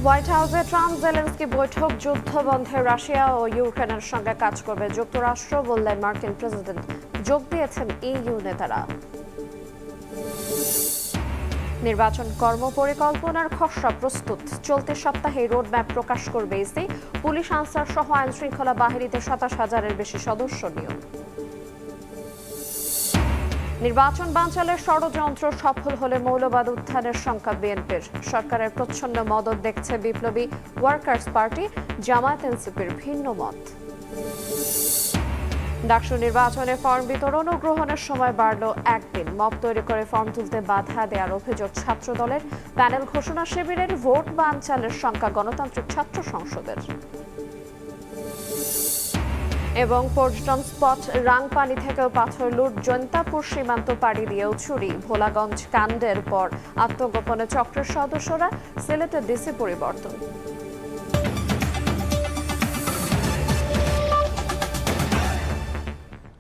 White হাউসে Trump Zelensky বৈঠক যুদ্ধ বন্ধে রাশিয়া ও ইউক্রেনের সঙ্গে কাজ করবে যুক্তরাষ্ট্র বললেন মার্কিন প্রেসিডেন্ট। যোগ দিয়েছেন ইইউ নেতারা। নির্বাচন কর্মপরিকল্পনার খসড়া প্রস্তুত, চলতি সপ্তাহে রোডম্যাপ প্রকাশ করবে ইসি। পুলিশ আনসার সহ আইন শৃঙ্খলা বাহিনীতে ২৭,০০০-এর বেশি সদস্য নিয়োগ। নির্বাচন বানচালের ষড়যন্ত্র সফল হলে মৌলবাদ উত্থানের শঙ্কা বিএনপির। সরকারের প্রচ্ছন্ন মদত দেখছে বিপ্লবী ওয়ার্কার্স পার্টি, জামায়াত এনসিপির ভিন্ন মত। ডাকসু নির্বাচনে ফর্ম বিতরণ ও গ্রহণের সময় বাড়ল একদিন। মব তৈরি করে ফর্ম তুলতে বাধা দেওয়ার অভিযোগ ছাত্রদলের। প্যানেল ঘোষণা শিবিরের ভোট বানচালের শঙ্কা গণতান্ত্রিক ছাত্র সংসদের। এবং পর্যটন স্পট রাংপানি থেকেও পাথর লুট, জৈন্তাপুর সীমান্ত পাড়ি দিয়েও চুরি। ভোলাগঞ্জ কাণ্ডের পর আত্মগোপনে চক্রের সদস্যরা, সিলেটের ডিসি পরিবর্তন।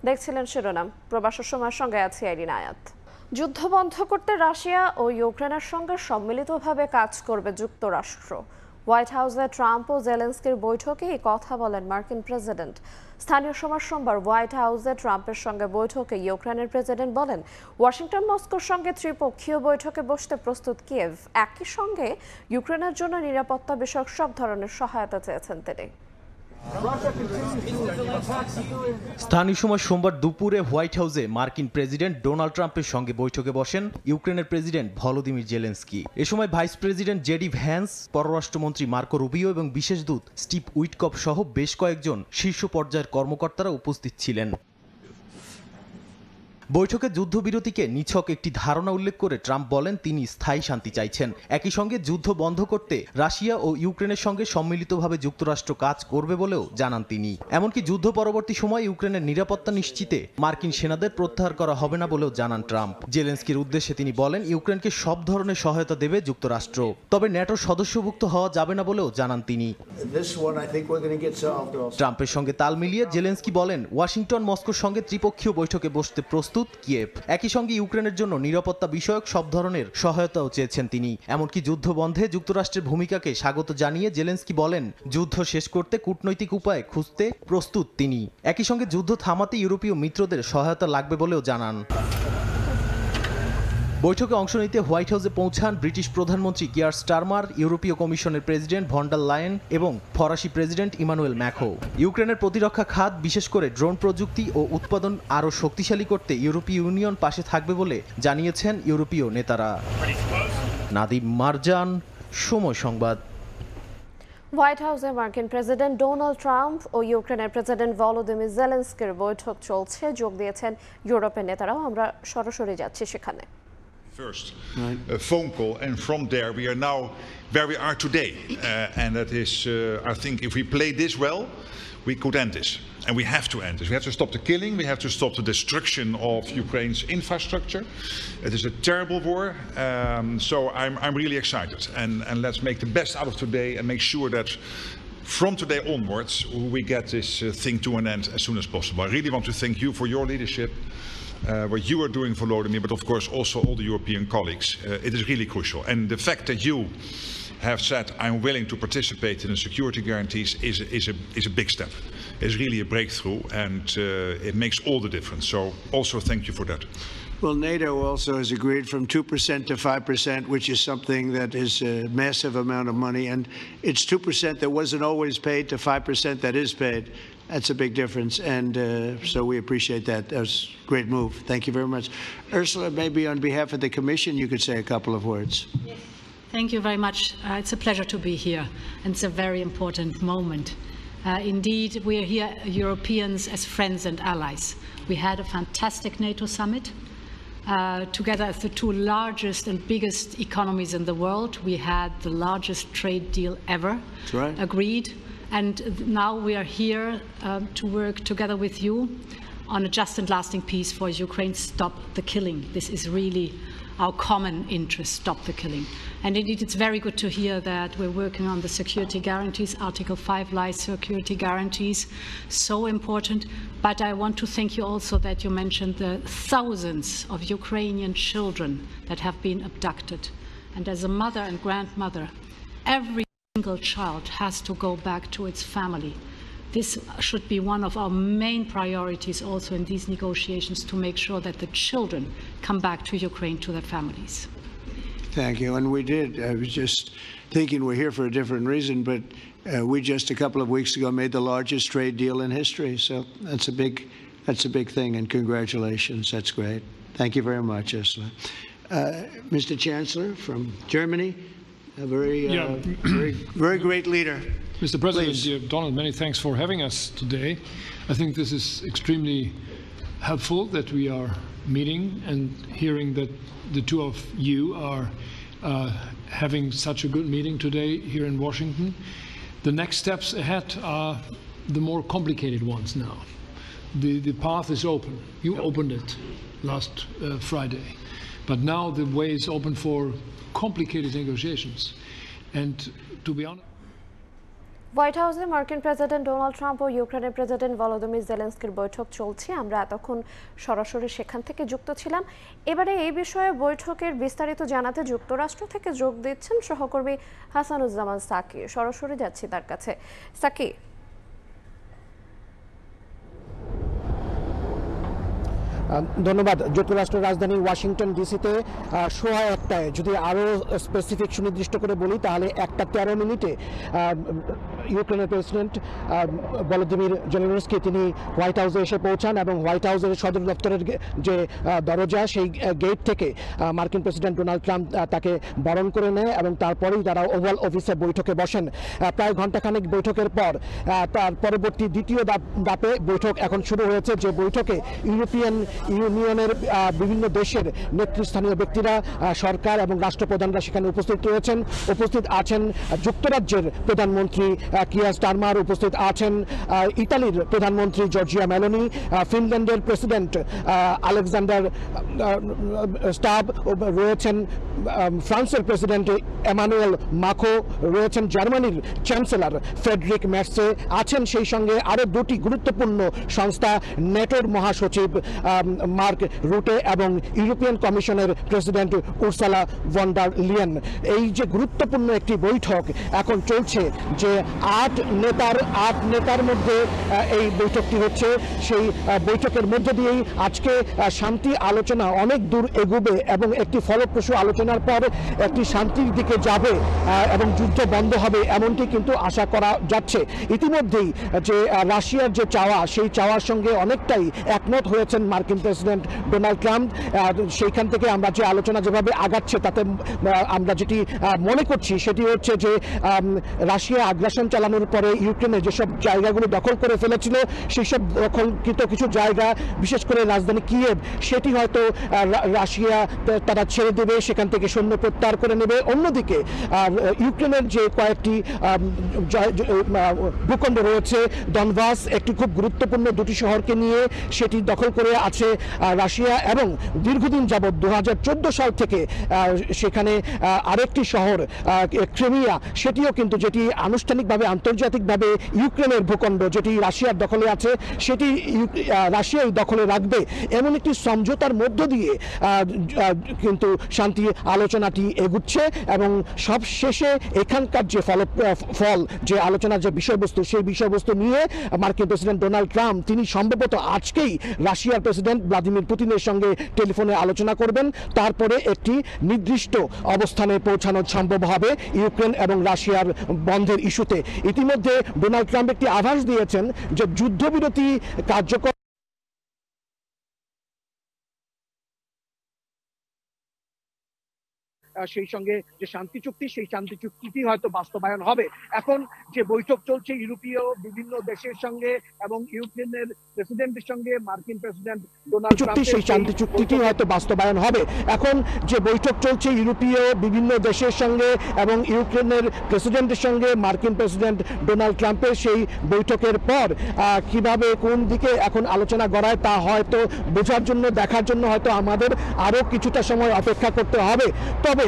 দেখছিলেন শিরোনাম। প্রবাসের সময়ের সঙ্গে আছি আইরিন আয়াত। যুদ্ধ বন্ধ করতে রাশিয়া ও ইউক্রেনের সঙ্গে সম্মিলিতভাবে কাজ করবে যুক্তরাষ্ট্র। হোয়াইট হাউসে ট্রাম্প ও জেলেনস্কির বৈঠকে এই কথা বলেন মার্কিন প্রেসিডেন্ট। স্থানীয় সময় সোমবার হোয়াইট হাউসে ট্রাম্পের সঙ্গে বৈঠকে ইউক্রেনের প্রেসিডেন্ট বলেন, ওয়াশিংটন মস্কোর সঙ্গে ত্রিপক্ষীয় বৈঠকে বসতে প্রস্তুত কিয়েভ। একই সঙ্গে ইউক্রেনের জন্য নিরাপত্তা বিষয়ক সব ধরনের সহায়তা চেয়েছেন তিনি। স্থানীয় সময় সোমবার দুপুরে হোয়াইট হাউসে মার্কিন প্রেসিডেন্ট ডোনাল্ড ট্রাম্পের সঙ্গে বৈঠকে বসেন ইউক্রেনের প্রেসিডেন্ট ভলোদিমির জেলেনস্কি। এ সময় ভাইস প্রেসিডেন্ট জেডি ভ্যান্স, পররাষ্ট্রমন্ত্রী মার্কো রুবিও এবং বিশেষ দূত স্টিভ উইটকফ সহ বেশ কয়েকজন শীর্ষ পর্যায়ের কর্মকর্তারা উপস্থিত ছিলেন। বৈঠকে যুদ্ধবিরতিকে নিছক একটি ধারণা উল্লেখ করে ট্রাম্প বলেন তিনি স্থায়ী শান্তি চাইছেন। একই সঙ্গে যুদ্ধ বন্ধ করতে রাশিয়া ও ইউক্রেনের সঙ্গে সম্মিলিতভাবে যুক্তরাষ্ট্র কাজ করবে বলেও জানান তিনি। এমনকি যুদ্ধ পরবর্তী সময়ে ইউক্রেনের নিরাপত্তা নিশ্চিতে মার্কিন সেনাদের প্রত্যাহার করা হবে না বলেও জানান ট্রাম্প। জেলেনস্কির উদ্দেশ্যে তিনি বলেন ইউক্রেনকে সব ধরনের সহায়তা দেবে যুক্তরাষ্ট্র, তবে ন্যাটোর সদস্যভুক্ত হওয়া যাবে না বলেও জানান তিনি। ট্রাম্পের সঙ্গে তাল মিলিয়ে জেলেনস্কি বলেন ওয়াশিংটন মস্কোর সঙ্গে ত্রিপক্ষীয় বৈঠকে বসতে প্রস্তুত কিয়েভ। একই সঙ্গে ইউক্রেনের জন্য নিরাপত্তা বিষয়ক সব ধরনের সহায়তাও চেয়েছেন তিনি। এমনকি যুদ্ধ বন্ধে যুক্তরাষ্ট্রের ভূমিকাকে স্বাগত জানিয়ে জেলেনস্কি বলেন যুদ্ধ শেষ করতে কূটনৈতিক উপায় খুঁজতে প্রস্তুত তিনি। একই সঙ্গে যুদ্ধ থামাতে ইউরোপীয় মিত্রদের সহায়তা লাগবে বলেও জানান। বৈঠকে অংশ নিতে হোয়াইট হাউসে পৌঁছান ব্রিটিশ প্রধানমন্ত্রী কিয়ার স্টারমার, ইউরোপীয় কমিশনের প্রেসিডেন্ট ভন ডার লায়েন এবং ফরাসি প্রেসিডেন্ট ইমানুয়েল ম্যাখো। ইউক্রেনের প্রতিরক্ষা খাত, বিশেষ করে ড্রোন প্রযুক্তি ও উৎপাদন আরও শক্তিশালী করতে ইউরোপীয় ইউনিয়ন পাশে থাকবে বলে জানিয়েছেন ইউরোপীয় নেতারা। নাদিম মারজান, সময় সংবাদ। হোয়াইট হাউসে মার্কিন প্রেসিডেন্ট ডোনাল্ড ট্রাম্প ও ইউক্রেনের প্রেসিডেন্ট ভলোদিমির জেলেনস্কির বৈঠক চলছে। যোগ দিয়েছেন ইউরোপের নেতারাও। আমরা সরাসরি যাচ্ছি সেখানে। First, a phone call, and from there we are now where we are today, and that is, I think, if we play this well, we could end this, and we have to end this. We have to stop the killing. We have to stop the destruction of Ukraine's infrastructure. It is a terrible war, so I'm really excited, and let's make the best out of today and make sure that from today onwards we get this thing to an end as soon as possible. I really want to thank you for your leadership. What you are doing for Volodymyr, but of course also all the European colleagues. It is really crucial, and the fact that you have said I'm willing to participate in the security guarantees is a big step. It's really a breakthrough, and it makes all the difference. So also thank you for that. Well, NATO also has agreed from 2% to 5%, which is something that is a massive amount of money, and it's 2% that wasn't always paid to 5% that is paid. That's a big difference, and so we appreciate that. That was a great move. Thank you very much. Ursula, maybe on behalf of the Commission, you could say a couple of words. Yes. Thank you very much. It's a pleasure to be here, and it's a very important moment. Indeed, we are here, Europeans, as friends and allies. We had a fantastic NATO summit. Together as the two largest and biggest economies in the world, we had the largest trade deal ever agreed. And now we are here to work together with you on a just and lasting peace for Ukraine. Stop the killing. This is really our common interest, stop the killing. And indeed, it's very good to hear that we're working on the security guarantees, Article 5 lies security guarantees, so important. But I want to thank you also that you mentioned the thousands of Ukrainian children that have been abducted. And as a mother and grandmother, every single child has to go back to its family. This should be one of our main priorities also in these negotiations, to make sure that the children come back to Ukraine to their families. Thank you. And we did. I was just thinking we're here for a different reason, but we just a couple of weeks ago made the largest trade deal in history. So that's a big thing, and congratulations. That's great. Thank you very much, Ursula. Mr. Chancellor from Germany, a very great leader. Mr. President, dear Donald, many thanks for having us today. I think this is extremely helpful that we are meeting and hearing that the two of you are having such a good meeting today here in Washington. The next steps ahead are the more complicated ones now. The path is open. You opened it last Friday. But now the way is open for complicated negotiations. And to be honest, white হাউসে মার্কিন president Donald Trump ও ইউক্রেনের president Volodymyr জেলেনস্কির বৈঠক চলছে। আমরা এতক্ষণ সরাসরি সেখান থেকে যুক্ত ছিলাম। এবারে এই বিষয়ে বৈঠকের বিস্তারিত জানাতে যুক্তরাষ্ট্র থেকে যোগ দিচ্ছেন সহকর্মী হাসানুজ্জামান সাকি। সরাসরি যাচ্ছি তার কাছে। সাকি, ধন্যবাদ। যুক্তরাষ্ট্রের রাজধানী ওয়াশিংটন ডিসিতে সোয়া একটায়, যদি আরও স্পেসিফিক সুনির্দিষ্ট করে বলি তাহলে 1:13 ইউক্রেনের প্রেসিডেন্ট ভলোদিমির জেলেনস্কি তিনি হোয়াইট হাউসে এসে পৌঁছান এবং হোয়াইট হাউসের সদর দপ্তরের যে দরজা সেই গেট থেকে মার্কিন প্রেসিডেন্ট ডোনাল্ড ট্রাম্প তাকে বরণ করে নেয় এবং তারপরেই তারা ওভাল অফিসে বৈঠকে বসেন। প্রায় ঘণ্টাখানেক বৈঠকের পর তার পরবর্তী দ্বিতীয় ধাপে বৈঠক এখন শুরু হয়েছে, যে বৈঠকে ইউরোপিয়ান ইউনিয়নের বিভিন্ন দেশের নেতৃস্থানীয় ব্যক্তিরা, সরকার এবং রাষ্ট্রপ্রধানরা সেখানে উপস্থিত রয়েছেন। উপস্থিত আছেন যুক্তরাজ্যের প্রধানমন্ত্রী কিয়ার স্টারমার, উপস্থিত আছেন ইতালির প্রধানমন্ত্রী জর্জিয়া মেলোনি, ফিনল্যান্ডের প্রেসিডেন্ট আলেকজান্ডার স্টাব রয়েছেন, ফ্রান্সের প্রেসিডেন্ট এমানুয়েল মাখো রয়েছেন, জার্মানির চ্যান্সেলর ফ্রেডরিক মের্সে আছেন, সেই সঙ্গে আরও দুটি গুরুত্বপূর্ণ সংস্থা নেটোর মহাসচিব মার্ক রুটে এবং ইউরোপিয়ান কমিশনের প্রেসিডেন্ট উর্সালা ভন ডার লিয়েন। এই যে গুরুত্বপূর্ণ একটি বৈঠক এখন চলছে, যে আট নেতার মধ্যে এই বৈঠকটি হচ্ছে, সেই বৈঠকের মধ্য দিয়েই আজকে শান্তি আলোচনা অনেক দূর এগোবে এবং একটি ফলপ্রসূ আলোচনার পর একটি শান্তির দিকে যাবে এবং যুদ্ধ বন্ধ হবে, এমনটি কিন্তু আশা করা যাচ্ছে। ইতিমধ্যেই যে রাশিয়ার যে চাওয়া, সেই চাওয়ার সঙ্গে অনেকটাই একমত হয়েছেন মার্কিন প্রেসিডেন্ট ডোনাল্ড ট্রাম্প। সেইখান থেকে আমরা যে আলোচনা যেভাবে আগাচ্ছে, তাতে আমরা যেটি মনে করছি সেটি হচ্ছে যে রাশিয়া আগ্রাসন চালানোর পরে ইউক্রেনে যেসব জায়গাগুলো দখল করে ফেলেছিল, সেই সব দখলকৃত কিছু জায়গা, বিশেষ করে রাজধানী কিয়েভ, সেটি হয়তো রাশিয়া তারা ছেড়ে দেবে, সেখান থেকে সৈন্য প্রত্যাহার করে নেবে। অন্যদিকে ইউক্রেনের যে কয়েকটি ভূখণ্ড রয়েছে, ডনবাস একটি খুব গুরুত্বপূর্ণ দুটি শহরকে নিয়ে সেটি দখল করে আছে রাশিয়া, এবং দীর্ঘদিন যাবৎ 2014 সাল থেকে সেখানে আরেকটি শহর ক্রিমিয়া, সেটিও কিন্তু যেটি আনুষ্ঠানিকভাবে আন্তর্জাতিকভাবে ইউক্রেনের ভূখণ্ড, যেটি রাশিয়ার দখলে আছে, সেটি রাশিয়াই দখলে রাখবে, এমন একটি সমঝোতার মধ্য দিয়ে কিন্তু শান্তি আলোচনাটি এগুচ্ছে। এবং সব শেষে এখানকার যে ফল, যে আলোচনার যে বিষয়বস্তু, সেই বিষয়বস্তু নিয়ে মার্কিন প্রেসিডেন্ট ডোনাল্ড ট্রাম্প তিনি সম্ভবত আজকেই রাশিয়ার প্রেসিডেন্ট ভ্লাদিমির পুতিনের সঙ্গে টেলিফোনে আলোচনা করবেন। তারপরে একটি নির্দিষ্ট অবস্থানে পৌঁছানো সম্ভব হবে ইউক্রেন এবং রাশিয়ার বন্ধের ইস্যুতে। ইতিমধ্যে ডোনাল্ড ট্রাম্প একটি আভাস দিয়েছেন যে যুদ্ধবিরতি কার্যকর সেই সঙ্গে যে শান্তি চুক্তি, সেই শান্তি চুক্তিটি হয়তো বাস্তবায়ন হবে। এখন যে বৈঠক চলছে ইউরোপীয় বিভিন্ন দেশের সঙ্গে এবং ইউক্রেনের প্রেসিডেন্টের সঙ্গে মার্কিন প্রেসিডেন্ট ডোনাল্ড ট্রাম্প, সেই শান্তি চুক্তিটি হয়তো বাস্তবায়ন হবে। এখন যে বৈঠক চলছে ইউরোপীয় বিভিন্ন দেশের সঙ্গে এবং ইউক্রেনের প্রেসিডেন্টের সঙ্গে মার্কিন প্রেসিডেন্ট ডোনাল্ড ট্রাম্পের, সেই বৈঠকের পর কিভাবে কোন দিকে এখন আলোচনা গড়ায় তা হয়তো বোঝার জন্য, দেখার জন্য হয়তো আমাদের আরও কিছুটা সময় অপেক্ষা করতে হবে। তবে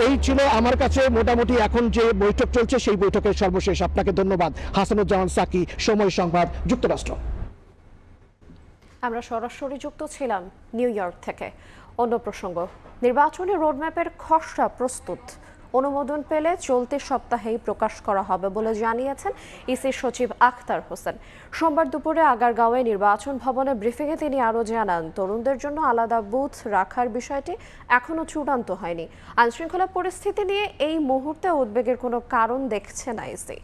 এই ছিল আমার কাছে মোটামুটি এখন যে বৈঠক চলছে সেই বৈঠকের সর্বশেষ। আপনাকে ধন্যবাদ। হাসানুজ্জামান সাকি, সময় সংবাদ, যুক্তরাষ্ট্র। আমরা সরাসরি যুক্ত ছিলাম নিউ ইয়র্ক থেকে। অন্য প্রসঙ্গ, নির্বাচনী রোডম্যাপের খসড়া প্রস্তুত, অনুমোদন পেলে চলতি সপ্তাহেই প্রকাশ করা হবে বলে জানিয়েছেন ইসি সচিব আখতার হোসেন। সোমবার দুপুরে আগারগাঁওয়ে নির্বাচন ভবনে ব্রিফিংয়ে তিনি আরও জানান, তরুণদের জন্য আলাদা বুথ রাখার বিষয়টি এখনও চূড়ান্ত হয়নি। আইনশৃঙ্খলা পরিস্থিতি নিয়ে এই মুহূর্তে উদ্বেগের কোনো কারণ দেখছে না ইসি।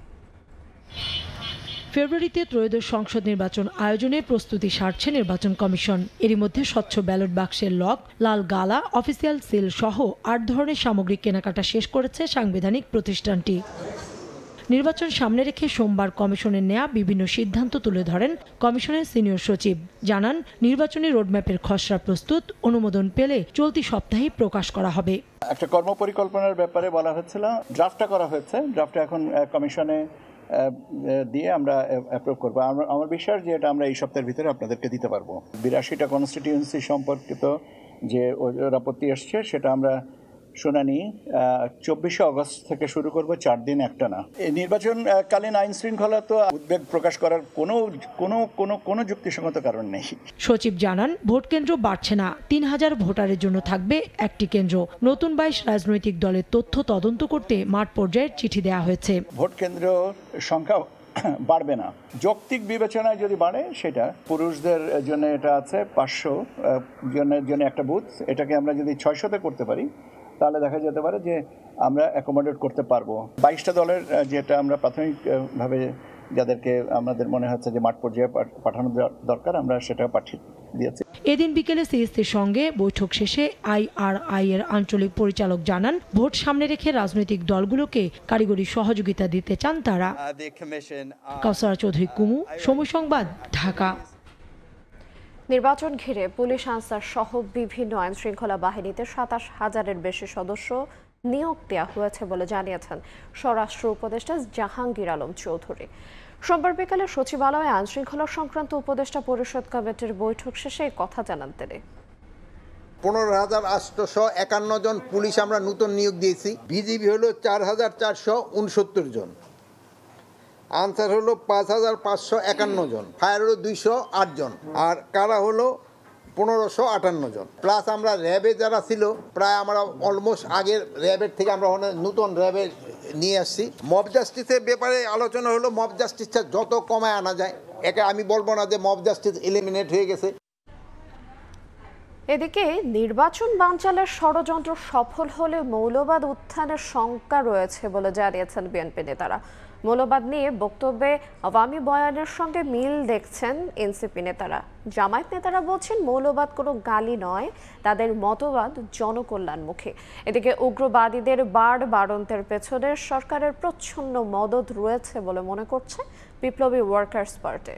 ফেব্রুয়ারিতে ত্রয়োদশ সংসদ নির্বাচন আয়োজনে প্রস্তুতি সারছে নির্বাচন কমিশন। এরই মধ্যে স্বচ্ছ ব্যালট বাক্সের লক, লাল গালা, অফিসিয়াল সিল সহ 8 ধরনের সামগ্রিক কেনাকাটা শেষ করেছে সাংবিধানিক প্রতিষ্ঠানটি। নির্বাচন সামনে রেখে সোমবার কমিশনের নেয়া বিভিন্ন সিদ্ধান্ত তুলে ধরেন কমিশনের সিনিয়র সচিব। জানান, নির্বাচনী রোডম্যাপের খসড়া প্রস্তুত, অনুমোদন পেলে চলতি সপ্তাহেই প্রকাশ করা হবে। একটা কর্মপরিকল্পনার ব্যাপারে বলা হচ্ছিল, ড্রাফটটা করা হয়েছে, ড্রাফটটা এখন কমিশনে দিয়ে আমরা অ্যাপ্রুভ করবো। আমার বিশ্বাস যে এটা আমরা এই সপ্তাহের ভিতরে আপনাদেরকে দিতে পারবো। 82টা কনস্টিটিউয়েন্সি সম্পর্কিত যে আপত্তি আসছে সেটা আমরা শুনানি 24শে অগস্ট থেকে শুরু করবো, 4 দিন একটানা। এই নির্বাচনকালীন আইন শৃঙ্খলা তো উদ্বেগ প্রকাশ করার কোনো যুক্তিসঙ্গত কারণ নেই। সচিব জানান, ভোট কেন্দ্র বাড়ছে না, 3000 ভোটারের জন্য থাকবে একটি কেন্দ্র। নতুন 22 রাজনৈতিক দলের তথ্য তদন্ত করতে মাঠ পর্যায়ের চিঠি দেওয়া হয়েছে। ভোট কেন্দ্র সংখ্যা বাড়বে না, যৌক্তিক বিবেচনায় যদি বাড়ে, সেটা পুরুষদের জন্য এটা আছে 500 জনের জন্য একটা বুথ, এটাকে আমরা যদি 600-তে করতে পারি তাহলে দেখা যেতে পারে যে আমরা অ্যাকোমোডেট করতে পারবো। 22টা দলের যেটা আমরা প্রাথমিকভাবে যাদেরকে আমাদের মনে হচ্ছে যে মাঠ পর্যায়ে পাঠানো দরকার, আমরা সেটা পাঠিয়ে দিয়েছি। এদিন বিকেলে সিএসসির সঙ্গে বৈঠক শেষে IRI এর আঞ্চলিক পরিচালক জানান, ভোট সামনে রেখে রাজনৈতিক দলগুলোকে কারিগরি সহযোগিতা দিতে চান তারা। কাউসারা চৌধুরী কুমু, সময় সংবাদ, ঢাকা। নির্বাচন ঘিরে পুলিশ, আনসার সহ বিভিন্ন আইনশৃঙ্খলা বাহিনীতে 27,000-এর বেশি সদস্য নিয়োগ দেওয়া হয়েছে বলে জানিয়েছেন স্বরাষ্ট্র উপদেষ্টা জাহাঙ্গীর আলম চৌধুরী। সোমবার বিকালে সচিবালয়ে আইনশৃঙ্খলা সংক্রান্ত উপদেষ্টা পরিষদ কমিটির বৈঠক শেষে এই কথা জানান তিনি। 15,851 জন পুলিশ আমরা নতুন নিয়োগ দিয়েছি। বিজিবি হলো 4,469 জন, আনসার হলো 5,551 জন, ফায়ার হলো 208 জন, আর কারা হলো 1558 জন। প্লাস আমরা র্যাবে যারা ছিল প্রায় আমরা অলমোস্ট আগের র্যাবের থেকে আমরা নতুন র্যাবে নিয়ে আসছি। মব জাস্টিসের ব্যাপারে আলোচনা হলো, মব জাস্টিসটা যত কমায় আনা যায়। একে আমি বলবো না যে মব জাস্টিস এলিমিনেট হয়ে গেছে। এদিকে নির্বাচন বানচালের ষড়যন্ত্র সফল হলে মৌলবাদ উত্থানের শঙ্কা রয়েছে বলে জানিয়েছেন বিএনপি নেতারা। মৌলবাদ নিয়ে বক্তব্যে আওয়ামী বয়ানের সঙ্গে মিল দেখছেন এনসিপি নেতারা। জামায়াত নেতারা বলছেন, মৌলবাদ কোনো গালি নয়, তাদের মতবাদ জনকল্যাণমুখী। এদিকে উগ্রবাদীদের বাড়ন্তের পেছনে সরকারের প্রচ্ছন্ন মদদ রয়েছে বলে মনে করছে বিপ্লবী ওয়ার্কার্স পার্টি।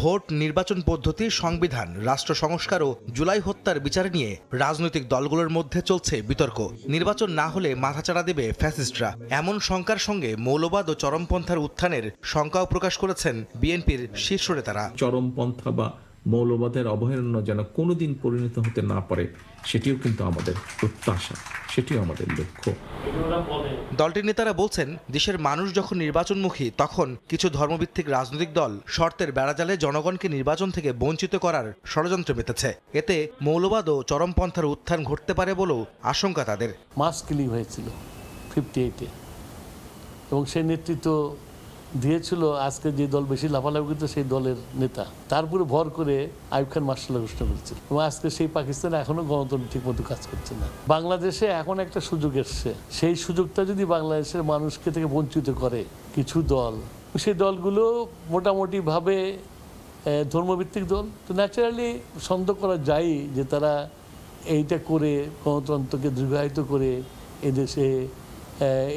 ভোট, নির্বাচন পদ্ধতি, সংবিধান, রাষ্ট্র সংস্কার ও জুলাই হত্যার বিচার নিয়ে রাজনৈতিক দলগুলোর মধ্যে চলছে বিতর্ক। নির্বাচন না হলে মাথাচাড়া দেবে ফ্যাসিস্টরা, এমন শঙ্কার সঙ্গে মৌলবাদ ও চরমপন্থার উত্থানের শঙ্কাও প্রকাশ করেছেন বিএনপির শীর্ষ নেতারা। চরমপন্থা বা মৌলবাদের অভয়ারণ্য যেন কোনোদিন পরিণত হতে না পারে, সেটিও কিন্তু আমাদের প্রত্যাশা, সেটিও আমাদের লক্ষ্য। দলটির নেতারা বলছেন, দেশের মানুষ যখন নির্বাচনমুখী, তখন কিছু ধর্মভিত্তিক রাজনৈতিক দল শর্তের বেড়াজালে জনগণকে নির্বাচন থেকে বঞ্চিত করার ষড়যন্ত্র মেতেছে। এতে মৌলবাদ ও চরমপন্থার উত্থান ঘটতে পারে বলেও আশঙ্কা তাদের। মাস কিলিং হয়েছিল 58-এ, এবং সেই নেতৃত্ব দিয়েছিল আজকে যে দল বেশি লাফালাফি করতো সেই দলের নেতা। তারপরে ভর করে আইয়ুব খান মার্শাল ল ঘোষণা করেছিল, এবং আজকে সেই পাকিস্তানে এখনো গণতন্ত্র ঠিক মতো কাজ করছে না। বাংলাদেশে এখন একটা সুযোগ এসছে, সেই সুযোগটা যদি বাংলাদেশের মানুষকে থেকে বঞ্চিত করে কিছু দল, সেই দলগুলো মোটামুটি ভাবে ধর্মভিত্তিক দল, তো ন্যাচারালি সন্দেহ করা যায় যে তারা এইটা করে গণতন্ত্রকে দীর্ঘায়িত করে এদেশে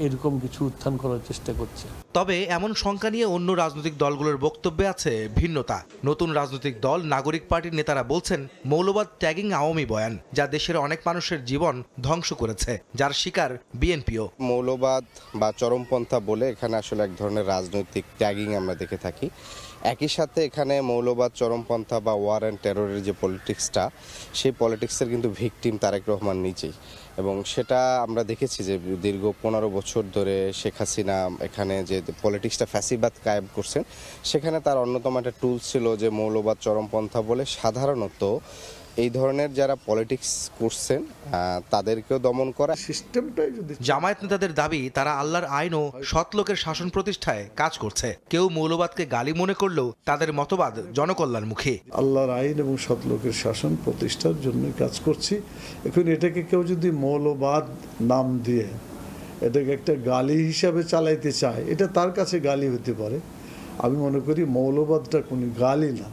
এরকম কিছু উত্থান করার চেষ্টা করছে। তবে এমন শঙ্কা নিয়ে অন্য রাজনৈতিক দলগুলোর বক্তব্যে আছে ভিন্নতা। নতুন রাজনৈতিক দল নাগরিক পার্টির নেতারা বলছেন, মৌলবাদ ট্যাগিং আওয়ামী বয়ান, যা দেশের অনেক মানুষের জীবন ধ্বংস করেছে, যার শিকার বিএনপিও। মৌলবাদ বা চরমপন্থা বলে এখানে আসলে এক ধরনের রাজনৈতিক ট্যাগিং আমরা দেখে থাকি। একই সাথে এখানে মৌলবাদ, চরমপন্থা বা ওয়ার অ্যান্ড টেররের যে পলিটিক্সটা, সেই পলিটিক্সের কিন্তু ভিকটিম তারেক রহমান নিজেই, এবং সেটা আমরা দেখেছি যে দীর্ঘ 15 বছর ধরে শেখ হাসিনা এখানে যে পলিটিক্সটা ফ্যাসিবাদ কায়েম করছেন, সেখানে তার অন্যতম একটা টুলস ছিল যে মৌলবাদ, চরমপন্থা বলে সাধারণত এই ধরনের যারা পলিটিক্স করছেন তাদেরকেও দমন করা। সিস্টেমটাই যদি জামায়াত নেতাদের দাবি তারা আল্লাহর আইন ও সৎ লোকের শাসন প্রতিষ্ঠায় কাজ করছে। কেউ মৌলবাদকে গালি মনে করলেও তাদের মতবাদ জনকল্যাণমুখী। আল্লাহর আইন এবং সৎ লোকের শাসন প্রতিষ্ঠার জন্য কাজ করছি। এখন এটাকে কেউ যদি মৌলবাদ নাম দিয়ে এটাকে একটা গালি হিসাবে চালাইতে চায়, এটা তার কাছে গালি হতে পারে। আমি মনে করি মৌলবাদটা কোনো গালি না,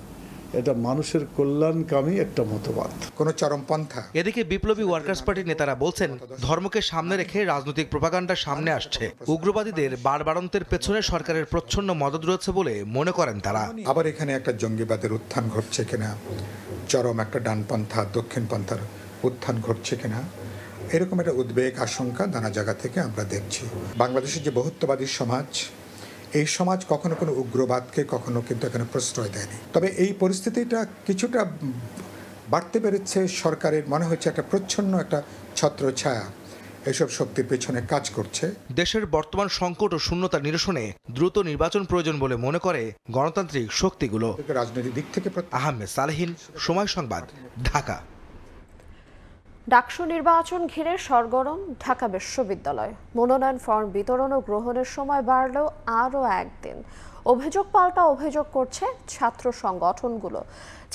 এটা মানুষের কল্যাণকামী একটা মতবাদ, কোনো চরমপন্থা। এদিকে বিপ্লবী ওয়ার্কার্স পার্টির নেতারা বলছেন, ধর্মকে সামনে রেখে রাজনৈতিক প্রোপাগান্ডা সামনে আসছে। উগ্রবাদীদের বাড়বাড়ন্তের পেছনে সরকারের প্রচ্ছন্ন মদত রয়েছে বলে মনে করেন তারা। আবার এখানে একটা জঙ্গিবাদের উত্থান ঘটছে কিনা, চরম একটা ডানপন্থা দক্ষিণপন্থার উত্থান ঘটছে কিনা, এরকম একটা উদ্বেগ আশঙ্কা নানা জায়গা থেকে আমরা দেখছি। বাংলাদেশের যে বহুত্ববাদী সমাজ, এই সমাজ কখনো কোনো উগ্রবাদকে কখনো কিন্তু এখানে প্রশ্রয় দেয়নি। তবে এই পরিস্থিতিটা কিছুটা বাড়তে পেরেছে। সরকারের মনে হচ্ছে একটা প্রচ্ছন্ন একটা ছত্রছায়া এসব শক্তির পেছনে কাজ করছে। দেশের বর্তমান সংকট ও শূন্যতা নিরসনে দ্রুত নির্বাচন প্রয়োজন বলে মনে করে গণতান্ত্রিক শক্তিগুলো। রাজনৈতিক দিক থেকে আহমেদ সালেহীন, সময় সংবাদ, ঢাকা। ডাকসু নির্বাচন ঘিরে সরগরম ঢাকা বিশ্ববিদ্যালয়। মনোনয়ন ফর্ম বিতরণ ও গ্রহণের সময় বাড়লেও আরও একদিন। অভিযোগ পাল্টা অভিযোগ করছে ছাত্র সংগঠনগুলো।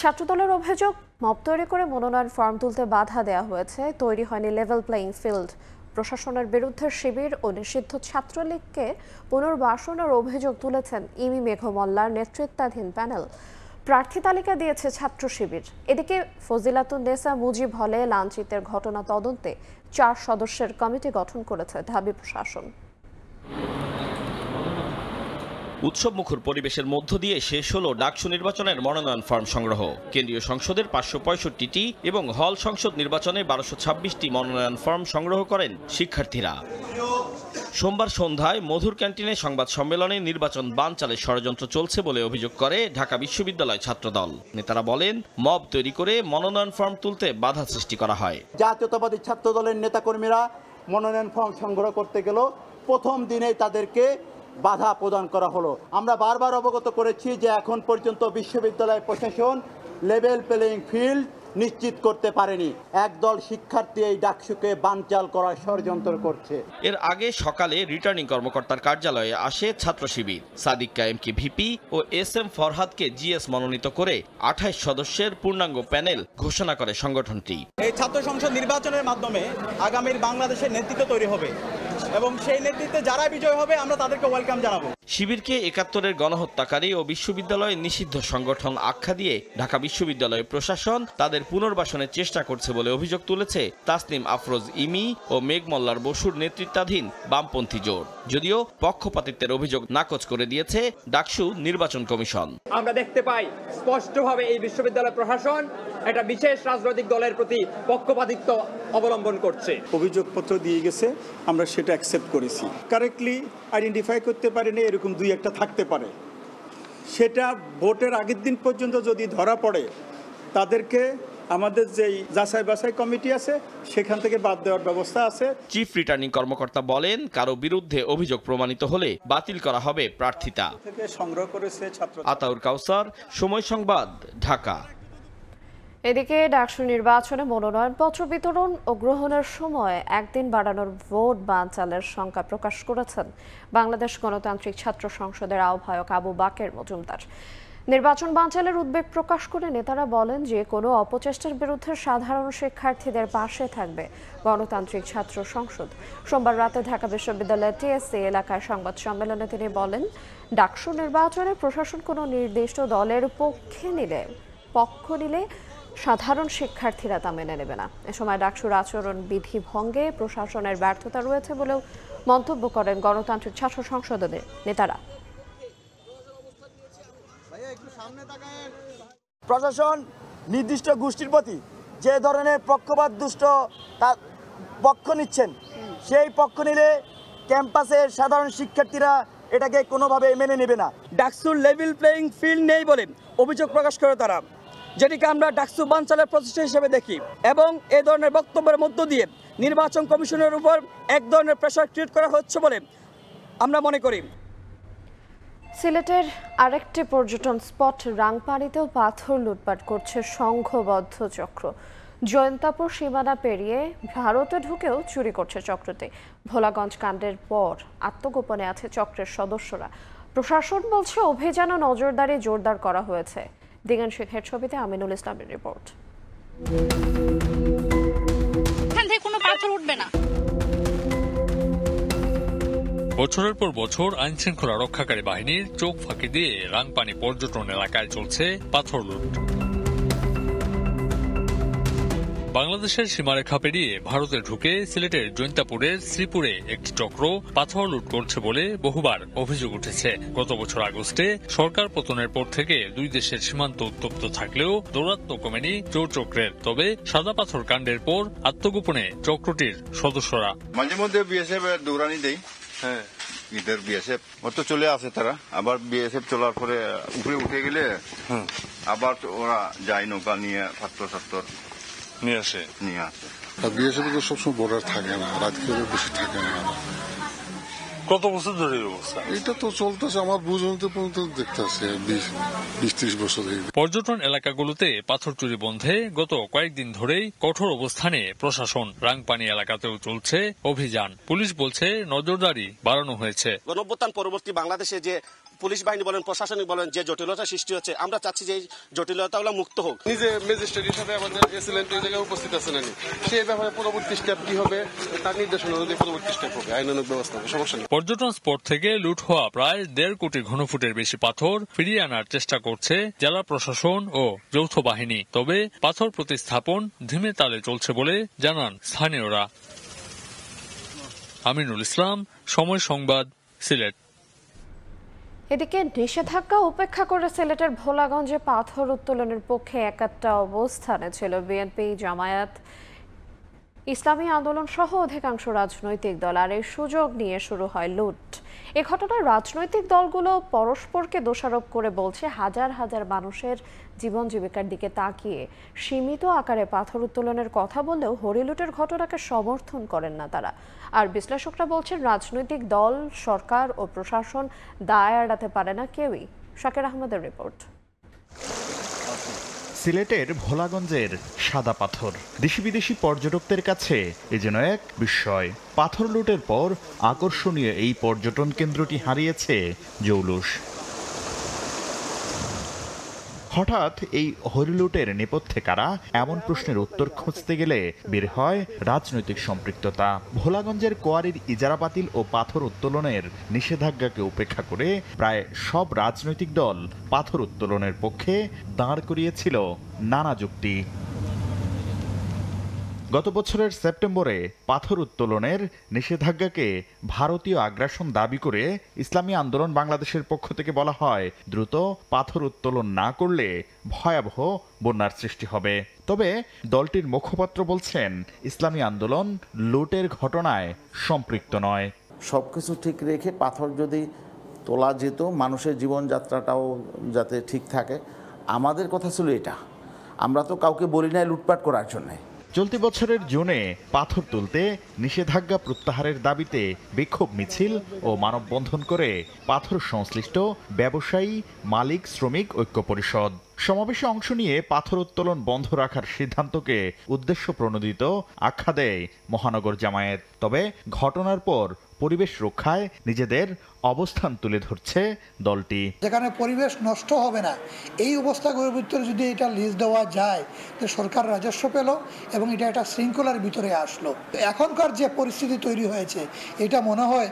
ছাত্রদলের অভিযোগ, মব তৈরি করে মনোনয়ন ফর্ম তুলতে বাধা দেওয়া হয়েছে, তৈরি হয়নি লেভেল প্লেইং ফিল্ড। প্রশাসনের বিরুদ্ধে শিবির ও নিষিদ্ধ ছাত্রলীগকে পুনর্বাসনের অভিযোগ তুলেছেন ইমি মেঘমল্লার নেতৃত্বাধীন প্যানেল। প্রার্থী তালিকা দিয়েছে ছাত্র শিবির। এদিকে ফজিলাতুন্নেসা মুজিব হলে লাঞ্ছিতের ঘটনা তদন্তে 4 সদস্যের কমিটি গঠন করেছে ঢাবি প্রশাসন। উৎসবমুখর পরিবেশের মধ্য দিয়ে শেষ হলো ডাকসু নির্বাচনের মনোনয়ন ফর্ম সংগ্রহ। কেন্দ্রীয় সংসদের 565টি এবং হল সংসদ নির্বাচনে 1226টি মনোনয়ন ফর্ম সংগ্রহ করেন শিক্ষার্থীরা। সোমবার সন্ধ্যায় মধুর ক্যান্টিনে সংবাদ সম্মেলনে নির্বাচন বানচালের ষড়যন্ত্র চলছে বলে অভিযোগ করে ঢাকা বিশ্ববিদ্যালয় ছাত্রদল। নেতারা বলেন, মব তৈরি করে মনোনয়ন ফর্ম তুলতে বাধা সৃষ্টি করা হয়। জাতীয়তাবাদী ছাত্রদলের নেতাকর্মীরা মনোনয়ন ফর্ম সংগ্রহ করতে গেল, প্রথম দিনেই তাদেরকে বাধা প্রদান করা হলো। আমরা বারবার অবগত করেছি যে এখন পর্যন্ত বিশ্ববিদ্যালয় প্রশাসন লেভেল প্লেইং ফিল্ড নিশ্চিত করতে পারেনি। একদল শিক্ষার্থী এই ডাকসুকে বানচাল করার ষড়যন্ত্র করছে। এর আগে সকালে রিটার্নিং কর্মকর্তার কার্যালয়ে আসে ছাত্র শিবির। সাদিক কায়েমকে ভিপি ও SM ফরহাদকে GS মনোনীত করে 28 সদস্যের পূর্ণাঙ্গ প্যানেল ঘোষণা করে সংগঠনটি। এই ছাত্র সংসদ নির্বাচনের মাধ্যমে আগামীর বাংলাদেশের নেতৃত্ব তৈরি হবে এবং সেই নেতৃত্বে যারা বিজয় হবে আমরা তাদেরকে ওয়েলকাম জানাবো। শিবিরকে 71-এর গণহত্যাকারী ও বিশ্ববিদ্যালয় নিষিদ্ধ সংগঠন আখ্যা দিয়ে ঢাকা বিশ্ববিদ্যালয় প্রশাসন তাদের পুনর্বাসনের চেষ্টা করছে বলে অভিযোগ তুলেছে তাসনিম আফরোজ ইমি ও মেঘমল্লার বসুর নেতৃত্বাধীন বামপন্থী জোট। যদিও পক্ষপাতিত্বের অভিযোগ নাকচ করে দিয়েছে ডাকসু নির্বাচন কমিশন। আমরা দেখতে পাই স্পষ্টভাবে এই বিশ্ববিদ্যালয় প্রশাসন একটা বিশেষ রাজনৈতিক দলের প্রতি পক্ষপাতিত্ব অবলম্বন করছে। অভিযোগপত্র দিয়ে গেছে, আমরা সেটা অ্যাকসেপ্ট করেছি। কারেক্টলি আইডেন্টিফাই করতে পারিনি, এরকম 2-1টা থাকতে পারে। সেটা ভোটের আগের দিন পর্যন্ত যদি ধরা পড়ে, তাদেরকে আমাদের যেই যাচাই বাছাই কমিটি আছে সেখান থেকে বাদ দেওয়ার ব্যবস্থা আছে। চিফ রিটার্নিং কর্মকর্তা বলেন, কারো বিরুদ্ধে অভিযোগ প্রমাণিত হলে বাতিল করা হবে প্রার্থিতা। সংগ্রহ করেছে ছাত্র। আতাউর কাউসার, সময় সংবাদ, ঢাকা। এদিকে ডাকসু নির্বাচনে মনোনয়নপত্র বিতরণ ও গ্রহণের সময় একদিন বাড়ানোর ভোট বানচালের শঙ্কা প্রকাশ করেছেন বাংলাদেশ গণতান্ত্রিক ছাত্র সংসদের আহ্বায়ক আবু বাকের মজুমদার। নির্বাচন বানচালের উদ্বেগ প্রকাশ করে নেতারা বলেন যে কোনো অপচেষ্টার বিরুদ্ধে সাধারণ শিক্ষার্থীদের পাশে থাকবে গণতান্ত্রিক ছাত্র সংসদ। সোমবার রাতে ঢাকা বিশ্ববিদ্যালয়ের TSC এলাকায় সংবাদ সম্মেলনে তিনি বলেন, ডাকসু নির্বাচনে প্রশাসন কোনো নির্দিষ্ট দলের পক্ষ নিলে সাধারণ শিক্ষার্থীরা তা মেনে নেবে না। এ সময় ডাকসুর আচরণ বিধি ভঙ্গে প্রশাসনের ব্যর্থতা রয়েছে বলেও মন্তব্য করেন গণতান্ত্রিক ছাত্র সংসদের নেতারা। প্রশাসন নির্দিষ্ট গোষ্ঠীর প্রতি যে ধরনের পক্ষপাত দুষ্ট পক্ষ নিচ্ছেন, সেই পক্ষ নিলে ক্যাম্পাসের সাধারণ শিক্ষার্থীরা এটাকে কোনোভাবে মেনে নেবে না। ডাকসুর লেভেল প্লেইং ফিল্ড নেই বলে অভিযোগ প্রকাশ করে তারা, যেটিকে আমরা ডাকসু বানচালের প্রচেষ্টা হিসেবে দেখি এবং এই ধরনের বক্তব্যের মধ্য দিয়ে নির্বাচন কমিশনের উপর এক ধরনের প্রেশার ক্রিয়েট করা হচ্ছে বলে আমরা মনে করি। সিলেটের আরেকটি পর্যটন স্পট রাংপানিতেও পাথর লুটপাট করছে সংঘবদ্ধ চক্র। জয়ন্তাপুর সীমানা পেরিয়ে ভারতে ঢুকেও চুরি করছে চক্রটি। ভোলাগঞ্জ কাণ্ডের পর আত্মগোপনে আছে চক্রের সদস্যরা। প্রশাসন বলছে অভিযান ও নজরদারি জোরদার করা হয়েছে। দিগান শেখের ছবিতে আমিনুল ইসলামের রিপোর্ট। এখান থেকে কোনো পাথর উঠবে না। বছরের পর বছর আইন শৃঙ্খলা রক্ষাকারী বাহিনীর চোখ ফাঁকি দিয়ে রাংপানি পর্যটন এলাকায় চলছে পাথর লুট। বাংলাদেশের সীমারেখা পেরিয়ে ভারতে ঢুকে সিলেটের জৈন্তাপুরের শ্রীপুরে একটি চক্র পাথর লুট করছে বলে বহুবার অভিযোগ উঠেছে। গত বছর আগস্টে সরকার পতনের পর থেকে দুই দেশের সীমান্ত উত্তপ্ত থাকলেও দৌরাত্ম্য কমেনি চোর চক্রের। তবে সাদা পাথর কাণ্ডের পর আত্মগোপনে চক্রটির সদস্যরা। মাঝে মধ্যে বিএসএফ দৌড়ানি দেয়। হ্যাঁ, ইদের বিএসএফ ওর তো চলে আসে, তারা আবার বিএসএফ চলার পরে উপরে উঠে গেলে আবার ওরা যায় নৌকা নিয়ে পাথর নিয়ে আসে। বিএসএফ তো সবসময় বর্ডার থাকে না, রাত করে বেশি থাকে না। কত বছর ধরে অবস্থা এটা তো চলতেছে, আমার বুঝ হতে পর্যন্ত দেখতেছে 20-30 বছর। পর্যটন এলাকাগুলোতে পাথর চুরি বন্ধে গত কয়েকদিন ধরেই কঠোর অবস্থানে প্রশাসন। রাংপানি এলাকাতেও চলছে অভিযান। পুলিশ বলছে নজরদারি বাড়ানো হয়েছে। গণঅভ্যুত্থান পরবর্তী বাংলাদেশে যে পুলিশ বাহিনী বলেন, প্রশাসনিক বলেন, যে জটিলতা সৃষ্টি হচ্ছে, আমরা চাচ্ছি যে এই জটিলতাগুলো মুক্ত হোক। নিজে ম্যাজিস্ট্রেট হিসাবে আমাদের এসিলেন্ট এই জায়গায় উপস্থিত আছেন, সেই ব্যাপারে পরবর্তী স্টেপ কি হবে তার নির্দেশনা অনুযায়ী পরবর্তী স্টেপ হবে, আইনানুগ ব্যবস্থা হবে, সমস্যা নেই। পর্যটন স্পট থেকে লুট হওয়া প্রায় 1.5 কোটি ঘনফুটের বেশি পাথর ফিরিয়ে আনার চেষ্টা করছে জেলা প্রশাসন ও যৌথ বাহিনী। তবে পাথর প্রতিস্থাপন ধীমে তালে চলছে বলে জানান স্থানীয়রা। আমিনুল ইসলাম, সময় সংবাদ, সিলেট। এদিকে নিষেধাজ্ঞা উপেক্ষা করে সিলেটের ভোলাগঞ্জে পাথর উত্তোলনের পক্ষে একাত্তা অবস্থানে ছিল বিএনপি, জামায়াত, ইসলামী আন্দোলন সহ অধিকাংশ রাজনৈতিক দল। আর এই সুযোগ নিয়ে শুরু হয় লুট। এ ঘটনায় রাজনৈতিক দলগুলো পরস্পরকে দোষারোপ করে বলছে হাজার হাজার মানুষের জীবন জীবিকার দিকে তাকিয়ে সীমিত আকারে পাথর উত্তোলনের কথা বললেও হরিলুটের ঘটনাকে সমর্থন করেন না তারা। আর বিশ্লেষকরা বলছেন রাজনৈতিক দল, সরকার ও প্রশাসন দায় এড়াতে পারে না কেউই। শাকির আহমেদের রিপোর্ট। সিলেটের ভোলাগঞ্জের সাদা পাথর দেশি বিদেশি পর্যটকদের কাছে এ যেন এক বিস্ময়। পাথর লুটের পর আকর্ষণীয় এই পর্যটন কেন্দ্রটি হারিয়েছে জৌলুস। হঠাৎ এই হরিলুটের নেপথ্যে কারা, এমন প্রশ্নের উত্তর খুঁজতে গেলে বের হয় রাজনৈতিক সম্পৃক্ততা। ভোলাগঞ্জের কোয়ারির ইজারা বাতিল ও পাথর উত্তোলনের নিষেধাজ্ঞাকে উপেক্ষা করে প্রায় সব রাজনৈতিক দল পাথর উত্তোলনের পক্ষে দাঁড় করিয়েছিল নানা যুক্তি। গত বছরের সেপ্টেম্বরে পাথর উত্তোলনের নিষেধাজ্ঞাকে ভারতীয় আগ্রাসন দাবি করে ইসলামী আন্দোলন বাংলাদেশের পক্ষ থেকে বলা হয়, দ্রুত পাথর উত্তোলন না করলে ভয়াবহ বন্যার সৃষ্টি হবে। তবে দলটির মুখপাত্র বলছেন ইসলামী আন্দোলন লুটের ঘটনায় সম্পৃক্ত নয়। সবকিছু ঠিক রেখে পাথর যদি তোলা যেত, মানুষের জীবনযাত্রাটাও যাতে ঠিক থাকে, আমাদের কথা ছিল এটা। আমরা তো কাউকে বলি নাই লুটপাট করার জন্যে। চলতি বছরের জুনে পাথর তুলতে নিষেধাজ্ঞা প্রত্যাহারের দাবিতে বিক্ষোভ মিছিল ও মানববন্ধন করে পাথর সংশ্লিষ্ট ব্যবসায়ী, মালিক, শ্রমিক ঐক্য পরিষদ। সমাবেশে অংশ নিয়ে পাথর উত্তোলন বন্ধ রাখার সিদ্ধান্তকে উদ্দেশ্য প্রণোদিত আখ্যা দেয় মহানগর জামায়াত। তবে ঘটনার পর পরিবেশ রক্ষায় নিজেদের অবস্থান তুলে ধরছে দলটি। যেখানে পরিবেশ নষ্ট হবে না, এই অবস্থাগুলোর ভিতরে যদি এটা লিজ দেওয়া যায়, তো সরকার রাজস্ব পেল এবং এটা একটা শৃঙ্খলার ভিতরে আসলো। এখনকার যে পরিস্থিতি তৈরি হয়েছে, এটা মনে হয়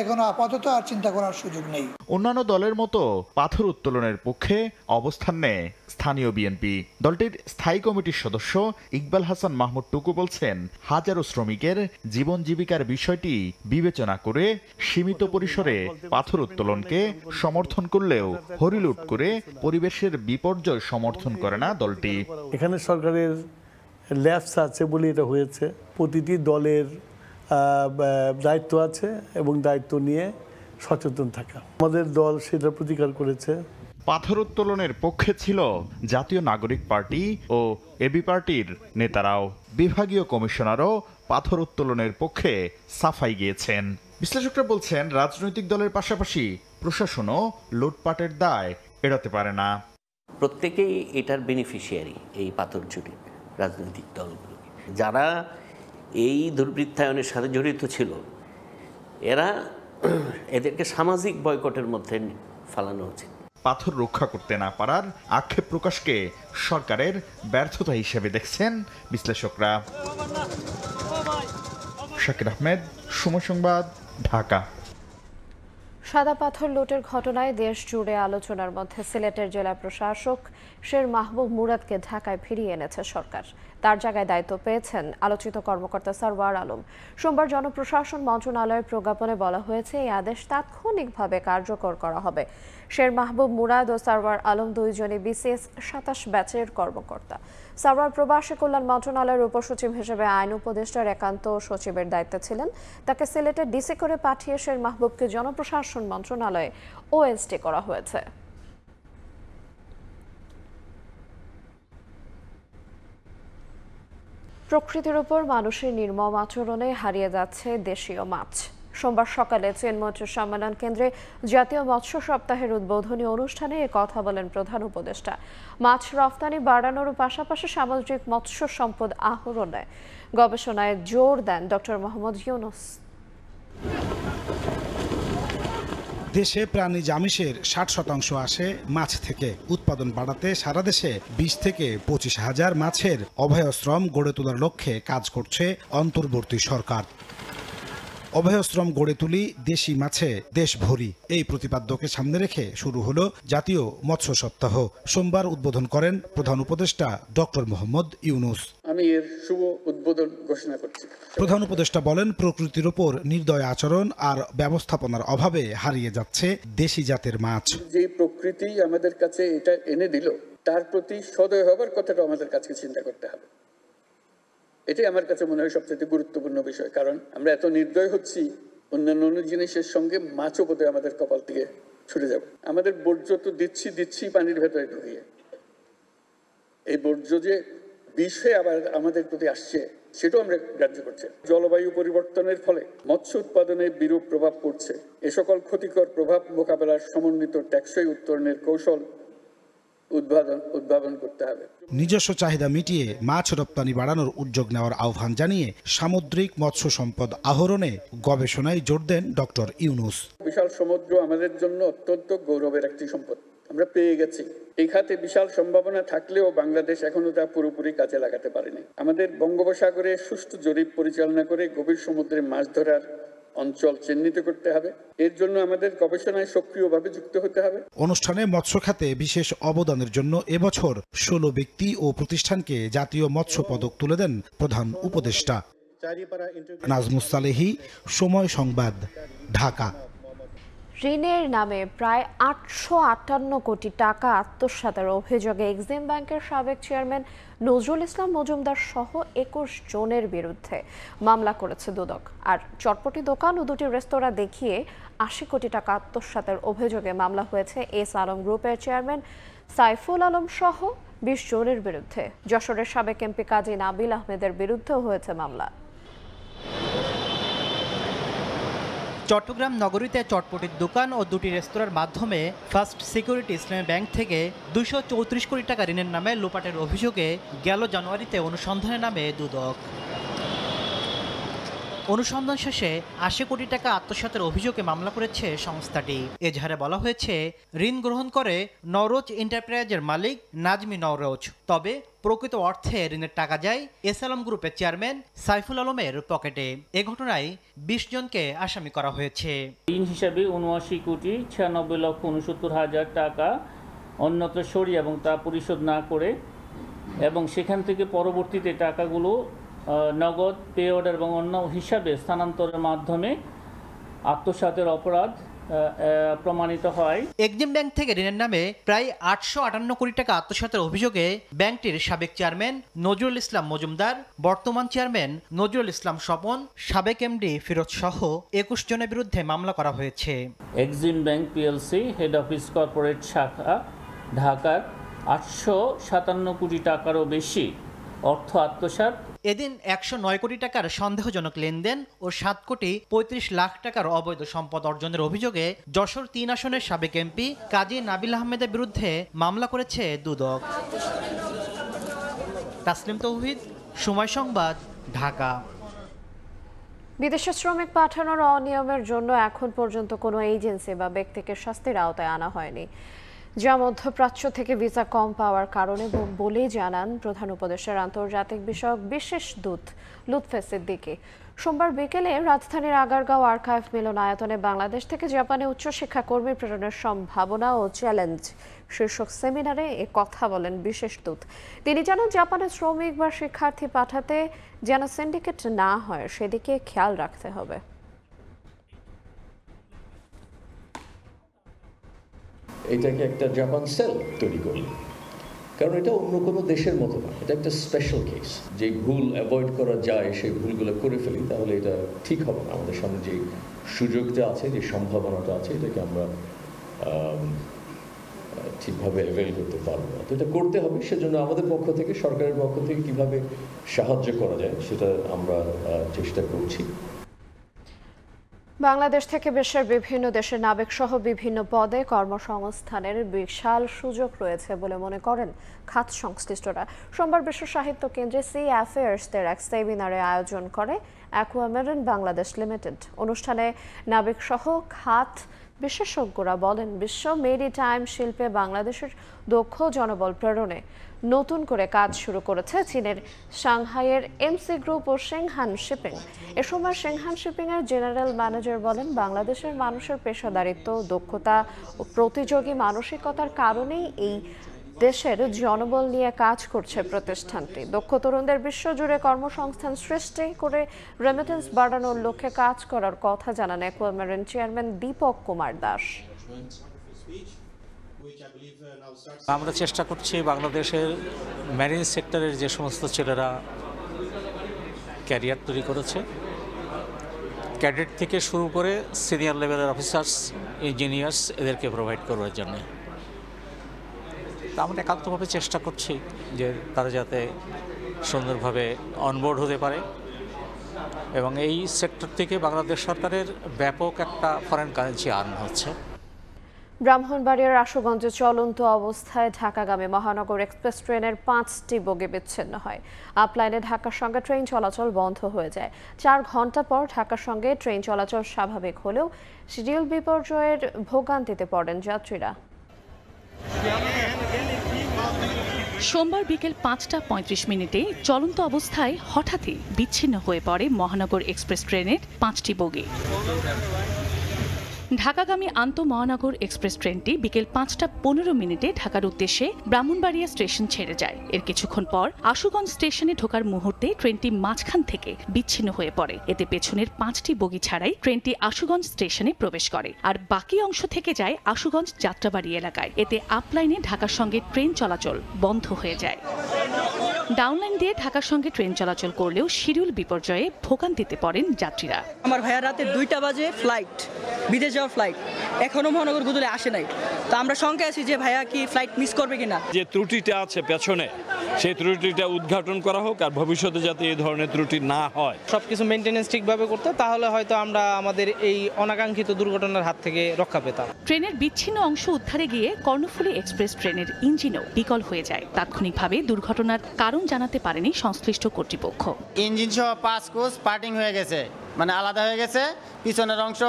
এখন আপাতত আর চিন্তা করার সুযোগ নেই। অন্যান্য দলের মতো পাথর উত্তোলনের পক্ষে অবস্থান নেয় স্থানীয় বিএনপি। দলটির স্থায়ী কমিটির সদস্য ইকবাল হাসান মাহমুদ টুকু বলছেন, হাজারো শ্রমিকের জীবন জীবিকার বিষয়টি বিবেচনা করে সীমিত পরিসরে পাথর উত্তোলনকে সমর্থন করলেও হরিলুট করে পরিবেশের বিপর্যয় সমর্থন করে না দলটি। এখানে সরকারের ল্যাপস আছে বলে এটা হয়েছে। প্রতিটি দলের দায়িত্ব আছে এবং দায়িত্ব নিয়ে সচেতন থাকা। আমাদের দল সেটা প্রতিকার করেছে। পাথর উত্তোলনের পক্ষে ছিল জাতীয় নাগরিক পার্টি ও এবি পার্টির নেতারাও। বিভাগীয় কমিশনারও পাথর উত্তোলনের পক্ষে সাফাই গিয়েছেন। বিশ্লেষকরা বলছেন, রাজনৈতিক দলের পাশাপাশি প্রশাসনও লুটপাটের দায় এড়াতে পারে না। প্রত্যেকেই এটার বেনিফিশিয়ারি, এই পাথর চুরির রাজনৈতিক দলগুলো যারা এই দুর্বৃত্তায়নের সাথে জড়িত ছিল, এদেরকে সামাজিক বয়কটের মধ্যে ফেলানো উচিত। পাথর রক্ষা করতে না পারার আক্ষেপ প্রকাশকে সরকারের ব্যর্থতা হিসেবে দেখছেন বিশ্লেষকরা। শাকির আহমেদ, সময় সংবাদ, ঢাকা। সাদা পাথর লুটের ঘটনায় দেশ জুড়ে আলোচনার মধ্যে সিলেটের জেলা প্রশাসক শের মাহবুব মুরাদকে ঢাকায় ফিরিয়ে এনেছে সরকার। তার জায়গায় দায়িত্ব পেয়েছেন আলোচিত কর্মকর্তা সারওয়ার আলম। সোমবার জনপ্রশাসন মন্ত্রণালয়ের প্রজ্ঞাপনে বলা হয়েছে, এই আদেশ তাৎক্ষণিকভাবে কার্যকর করা হবে। শের মাহবুব মুরাদ ও সারওয়ার আলম দুইজনই বিসিএস ২৭ ব্যাচের কর্মকর্তা। সারওয়ার প্রবাসী কল্যাণ মন্ত্রণালয়ের উপসচিব হিসেবে আইন উপদেষ্টার একান্ত সচিবের দায়িত্বে ছিলেন। তাকে সিলেটে ডিসি করে পাঠিয়ে শের মাহবুবকে জনপ্রশাসন মন্ত্রণালয়ে ওএসডি করা হয়েছে। প্রকৃতির উপর মানুষের নির্মম আচরণে হারিয়ে যাচ্ছে দেশীয় মাছ। সোমবার সকালে চীন মৎস্য সম্মেলন কেন্দ্রে জাতীয় মৎস্য সপ্তাহের উদ্বোধনী অনুষ্ঠানে এ কথা বলেন প্রধান উপদেষ্টা। মাছ রফতানি বাড়ানোর পাশাপাশি সামুদ্রিক মৎস্য সম্পদ আহরণে গবেষণায় জোর দেন ডক্টর মোহাম্মদ ইউনুস। দেশে প্রাণীজ আমিষের ৬০% আসে মাছ থেকে। উৎপাদন বাড়াতে সারা দেশে ২০ থেকে ২৫ হাজার মাছের অভয়াশ্রম গড়ে তোলার লক্ষ্যে কাজ করছে অন্তর্বর্তী সরকার। অভয়াশ্রম গড়ে তুলি দেশি মাছে দেশ ভরি, এই প্রতিপাদ্যকে সামনে রেখে শুরু হলো জাতীয় মৎস্য সপ্তাহ। সোমবার উদ্বোধন করেন প্রধান উপদেষ্টা ডক্টর মোহাম্মদ ইউনুস। আমি এর শুভ উদ্বোধন ঘোষণা করছি। প্রধান উপদেষ্টা বলেন, প্রকৃতির উপর নির্দয় আচরণ আর ব্যবস্থাপনার অভাবে হারিয়ে যাচ্ছে দেশি জাতের মাছ। যে প্রকৃতি আমাদের কাছে এটা এনে দিল, তার প্রতি সদয় হবার কথাটা আমাদের কাছে চিন্তা করতে হবে। এটাই আমার কাছে মনে হয় সবচেয়ে গুরুত্বপূর্ণ বিষয়। কারণ আমরা এত নির্দয় হচ্ছি, অন্যান্য জিনিসের সঙ্গে মাছও বোধহয় আমাদের কপাল থেকে ছুটে যাবে। আমাদের বর্জ্য তো দিচ্ছি পানির ভেতরে ঢুকিয়ে। এই বর্জ্য যে বিষ হয়ে আবার আমাদের প্রতি আসছে, সেটাও আমরা গ্রাহ্য করছি। জলবায়ু পরিবর্তনের ফলে মৎস্য উৎপাদনে বিরূপ প্রভাব পড়ছে। এ সকল ক্ষতিকর প্রভাব মোকাবেলার সমন্বিত টেকসই উত্তরণের কৌশল উদ্ভাবন করতে হবে। নিজস্ব চাহিদা মিটিয়ে মাছ রপ্তানি বাড়ানোর উদ্যোগ নেওয়ার আহ্বান জানিয়ে সামুদ্রিক মৎস্য সম্পদ আহরণে গবেষণায় জোর দেন ডক্টর ইউনুস। বিশাল সমুদ্র আমাদের জন্য অত্যন্ত গৌরবের একটি সম্পদ, আমরা পেয়ে গেছি। এই খাতে বিশাল সম্ভাবনা থাকলেও বাংলাদেশ এখনো তা পুরোপুরি কাজে লাগাতে পারেনি। আমাদের বঙ্গোপসাগরে সুষ্ঠু জরিপ পরিচালনা করে গভীর সমুদ্রে মাছ ধরার অঞ্চল চিহ্নিত করতে হবে। এর জন্য আমাদের গবেষণায় সক্রিয়ভাবে যুক্ত হতে হবে। অনুষ্ঠানে মৎস্য খাতে বিশেষ অবদানের জন্য এবছর ১৬ ব্যক্তি ও প্রতিষ্ঠানকে জাতীয় মৎস্য পদক তুলে দেন প্রধান উপদেষ্টা। নাজমুস সালেহী, সময় সংবাদ, ঢাকা। ঋণের নামে প্রায় ৮৫৮ কোটি টাকা আত্মসাতের অভিযোগে এক্সিম ব্যাংকের সাবেক চেয়ারম্যান নজরুল ইসলাম মজুমদার সহ ২১ জনের বিরুদ্ধে মামলা করেছে দুদক। আর চটপটি দোকান ও দুটি রেস্তোরাঁ দেখিয়ে ৮০ কোটি টাকা আত্মসাতের অভিযোগে মামলা হয়েছে এস আলম গ্রুপের চেয়ারম্যান সাইফুল আলম সহ ২০ জনের বিরুদ্ধে। যশোরের সাবেক এমপি কাজী নাবিল আহমেদের বিরুদ্ধেও হয়েছে মামলা। চট্টগ্রাম নগরীতে চটপটির দোকান ও দুটি রেস্তোরাঁর মাধ্যমে ফার্স্ট সিকিউরিটি ইসলামী ব্যাংক থেকে ২৩৪ কোটি টাকা ঋণের নামে লোপাটের অভিযোগে গেল জানুয়ারিতে অনুসন্ধানের নামে দুদক। অনুসন্ধান শেষে ৮০ কোটি টাকা আত্মসাতের অভিযোগে মামলা করেছে সংস্থাটি। এজাহারে বলা হয়েছে, ঋণ গ্রহণ করে নওরোজ এন্টারপ্রাইজের মালিক নাজমি নওরোজ, তবে প্রকৃত অর্থে ঋণের টাকা যায় এস আলম গ্রুপের চেয়ারম্যান সাইফুল আলমের পকেটে। এ ঘটনায় ২০ জনকে আসামি করা হয়েছে। ঋণ হিসাবে ৭৯,৯৬,৬৯,০০০ টাকা অন্যত্র সরিয়ে এবং তা পরিশোধ না করে এবং সেখান থেকে পরবর্তীতে টাকাগুলো নগদ, পে অর্ডার এবং অন্য হিসাবে স্থানান্তরের মাধ্যমে আত্মসাতের অপরাধ প্রমাণিত হয়। এক্সিম ব্যাংক থেকে ঋণের নামে প্রায় ৮৫৮ কোটি টাকা আত্মসাতের অভিযোগে ব্যাংকটির সাবেক চেয়ারম্যান নজরুল ইসলাম মজুমদার, বর্তমান চেয়ারম্যান নজরুল ইসলাম স্বপন, সাবেক এমডি ফিরোজ সহ ২১ জনের বিরুদ্ধে মামলা করা হয়েছে। Exim bank PLC head office corporate শাখা ঢাকার ৮৫৭ কোটি টাকারও বেশি অর্থ আত্মসাৎ এদিন 109 কোটি টাকার সন্দেহজনক লেনদেন ও 7 কোটি 35 লাখ টাকার অবৈধ সম্পদ অর্জনের অভিযোগে যশোর 3 আসনের সাবেক এমপি কাজী নাবিল আহমেদের বিরুদ্ধে মামলা করেছে দুদক। তাসলিম তৌহিদ, সময় সংবাদ, ঢাকা। বিদেশে শ্রমিক পাঠানোর অনিয়মের জন্য এখন পর্যন্ত কোনো এজেন্সি বা ব্যক্তিকে শাস্তির আওতায় আনা হয়নি, যা মধ্যপ্রাচ্য থেকে ভিসা কম পাওয়ার কারণে বলেই জানান প্রধান উপদেষ্টার আন্তর্জাতিক বিষয়ক বিশেষ দূত লুৎফে সিদ্দিকী। সোমবার বিকেলে রাজধানীর আগারগাঁও আর্কাইভ মিলনায়তনে বাংলাদেশ থেকে জাপানে উচ্চশিক্ষা কর্মী প্রেরণের সম্ভাবনা ও চ্যালেঞ্জ শীর্ষক সেমিনারে এ কথা বলেন বিশেষ দূত। তিনি জানান, জাপানে শ্রমিক বা শিক্ষার্থী পাঠাতে যেন সিন্ডিকেট না হয় সেদিকে খেয়াল রাখতে হবে। এটাকে একটা জাপান সেল তৈরি করলে, কারণ এটা অন্য কোনো দেশের মতো না, এটা একটা স্পেশাল কেস। যে ভুল অ্যাভয়েড করা যায় সেই ভুলগুলো করে ফেলি, তাহলে এটা ঠিক হবে না। আমাদের সামনে যে সুযোগটা আছে, যে সম্ভাবনাটা আছে, এটাকে আমরা ঠিকভাবে অ্যাভেল করতে পারবো না। তো এটা করতে হবে, সেজন্য আমাদের পক্ষ থেকে, সরকারের পক্ষ থেকে কিভাবে সাহায্য করা যায় সেটা আমরা চেষ্টা করছি। বাংলাদেশ থেকে বিশ্বের বিভিন্ন দেশের নাবিক সহ বিভিন্ন পদে কর্মসংস্থানের বিশাল সুযোগ রয়েছে বলে মনে করেন খাত সংশ্লিষ্টরা। সোমবার বিশ্ব সাহিত্য কেন্দ্রে সি অ্যাফেয়ার্সের এক সেমিনারে আয়োজন করে অ্যাকুয়ামেরিন বাংলাদেশ লিমিটেড। অনুষ্ঠানে নাবিক সহ খাত বিশেষজ্ঞরা বলেন, বিশ্ব মেরিটাইম শিল্পে বাংলাদেশের দক্ষ জনবল প্রেরণে নতুন করে কাজ শুরু করেছে চীনের সাংহাইয়ের এমসি গ্রুপ ও সিংহান শিপিং। এ সময় সিংহান শিপিং এর জেনারেল ম্যানেজার বলেন, বাংলাদেশের মানুষের পেশাদারিত্ব, দক্ষতা ও প্রতিযোগী মানসিকতার কারণেই এই দেশের জনবল নিয়ে কাজ করছে প্রতিষ্ঠানটি। দক্ষ তরুণদের বিশ্বজুড়ে কর্মসংস্থান সৃষ্টি করে রেমিটেন্স বাড়ানোর লক্ষ্যে কাজ করার কথা জানান অ্যাকুয়ামেরিন চেয়ারম্যান দীপক কুমার দাস। আমরা চেষ্টা করছি বাংলাদেশের ম্যারিন সেক্টরের যে সমস্ত ছেলেরা ক্যারিয়ার তৈরি করেছে, ক্যাডেট থেকে শুরু করে সিনিয়র লেভেলের অফিসার্স, ইঞ্জিনিয়ার্স, এদেরকে প্রোভাইড করার জন্য আমরা একান্তভাবে চেষ্টা করছি যে তারা যাতে সুন্দরভাবে অনবোর্ড হতে পারে এবং এই সেক্টর থেকে বাংলাদেশ সরকারের ব্যাপক একটা ফরেন কারেন্সি আর্ন হচ্ছে। ব্রাহ্মণবাড়িয়ার আশুগঞ্জে চলন্ত অবস্থায় ঢাকাগামী মহানগর এক্সপ্রেস ট্রেনের 5টি বগি বিচ্ছিন্ন হয়। আপলাইনে ঢাকার সঙ্গে ট্রেন চলাচল বন্ধ হয়ে যায়। 4 ঘন্টা পর ঢাকার সঙ্গে ট্রেন চলাচল স্বাভাবিক হলেও শিডিউল বিপর্যয়ের ভোগান্তিতে পড়েন যাত্রীরা। সোমবার বিকেল 5টা 35 মিনিটে চলন্ত অবস্থায় হঠাৎই বিচ্ছিন্ন হয়ে পড়ে মহানগর এক্সপ্রেস ট্রেনের 5টি বগি। ঢাকাগামী আন্তঃমহানগর এক্সপ্রেস ট্রেনটি বিকেল 5টা 15 মিনিটে ঢাকার উদ্দেশ্যে ব্রাহ্মণবাড়িয়া স্টেশন ছেড়ে যায়। এর কিছুক্ষণ পর আশুগঞ্জ স্টেশনে ঢোকার মুহূর্তে ট্রেনটি মাঝখান থেকে বিচ্ছিন্ন হয়ে পড়ে। এতে পেছনের 5টি বগি ছাড়াই ট্রেনটি আশুগঞ্জ স্টেশনে প্রবেশ করে, আর বাকি অংশ থেকে যায় আশুগঞ্জ যাত্রাবাড়ি এলাকায়। এতে আপলাইনে ঢাকার সঙ্গে ট্রেন চলাচল বন্ধ হয়ে যায়। ডাউনলাইন দিয়ে ঢাকার সঙ্গে ট্রেন চলাচল করলেও শিডিউল বিপর্যয়ে ভোগান্তিতে পড়েন যাত্রীরা। আমার ভাইয়া রাতে 2টা বাজে ফ্লাইট, বিদেশ যাওয়ার ফ্লাইট, এখনো মহানগর গুদলে আসে নাই। তো আমরা শঙ্কায় আছি যে ভাইয়া কি ফ্লাইট মিস করবে কিনা। যে ত্রুটিটা আছে পেছনে, সেই ত্রুটিটা উদ্ঘাটন করা হোক, আর ভবিষ্যতে যাতে এই ধরনের ত্রুটি না হয়। সবকিছু মেনটেনেন্স ঠিকভাবে করতে, তাহলে হয়তো আমরা আমাদের এই অনাকাঙ্ক্ষিত দুর্ঘটনার হাত থেকে রক্ষা পেতাম। ট্রেনের বিচ্ছিন্ন অংশ উদ্ধারে গিয়ে কর্ণফুলী এক্সপ্রেস ট্রেনের ইঞ্জিনও বিকল হয়ে যায়। তাৎক্ষণিকভাবে দুর্ঘটনার কারণ জানাতে পারেনি সংশ্লিষ্ট কর্তৃপক্ষ। ইঞ্জিন সহ 5 কোচ পার্টিং হয়ে গেছে, মানে আলাদা হয়ে গেছে। পিছনের অংশ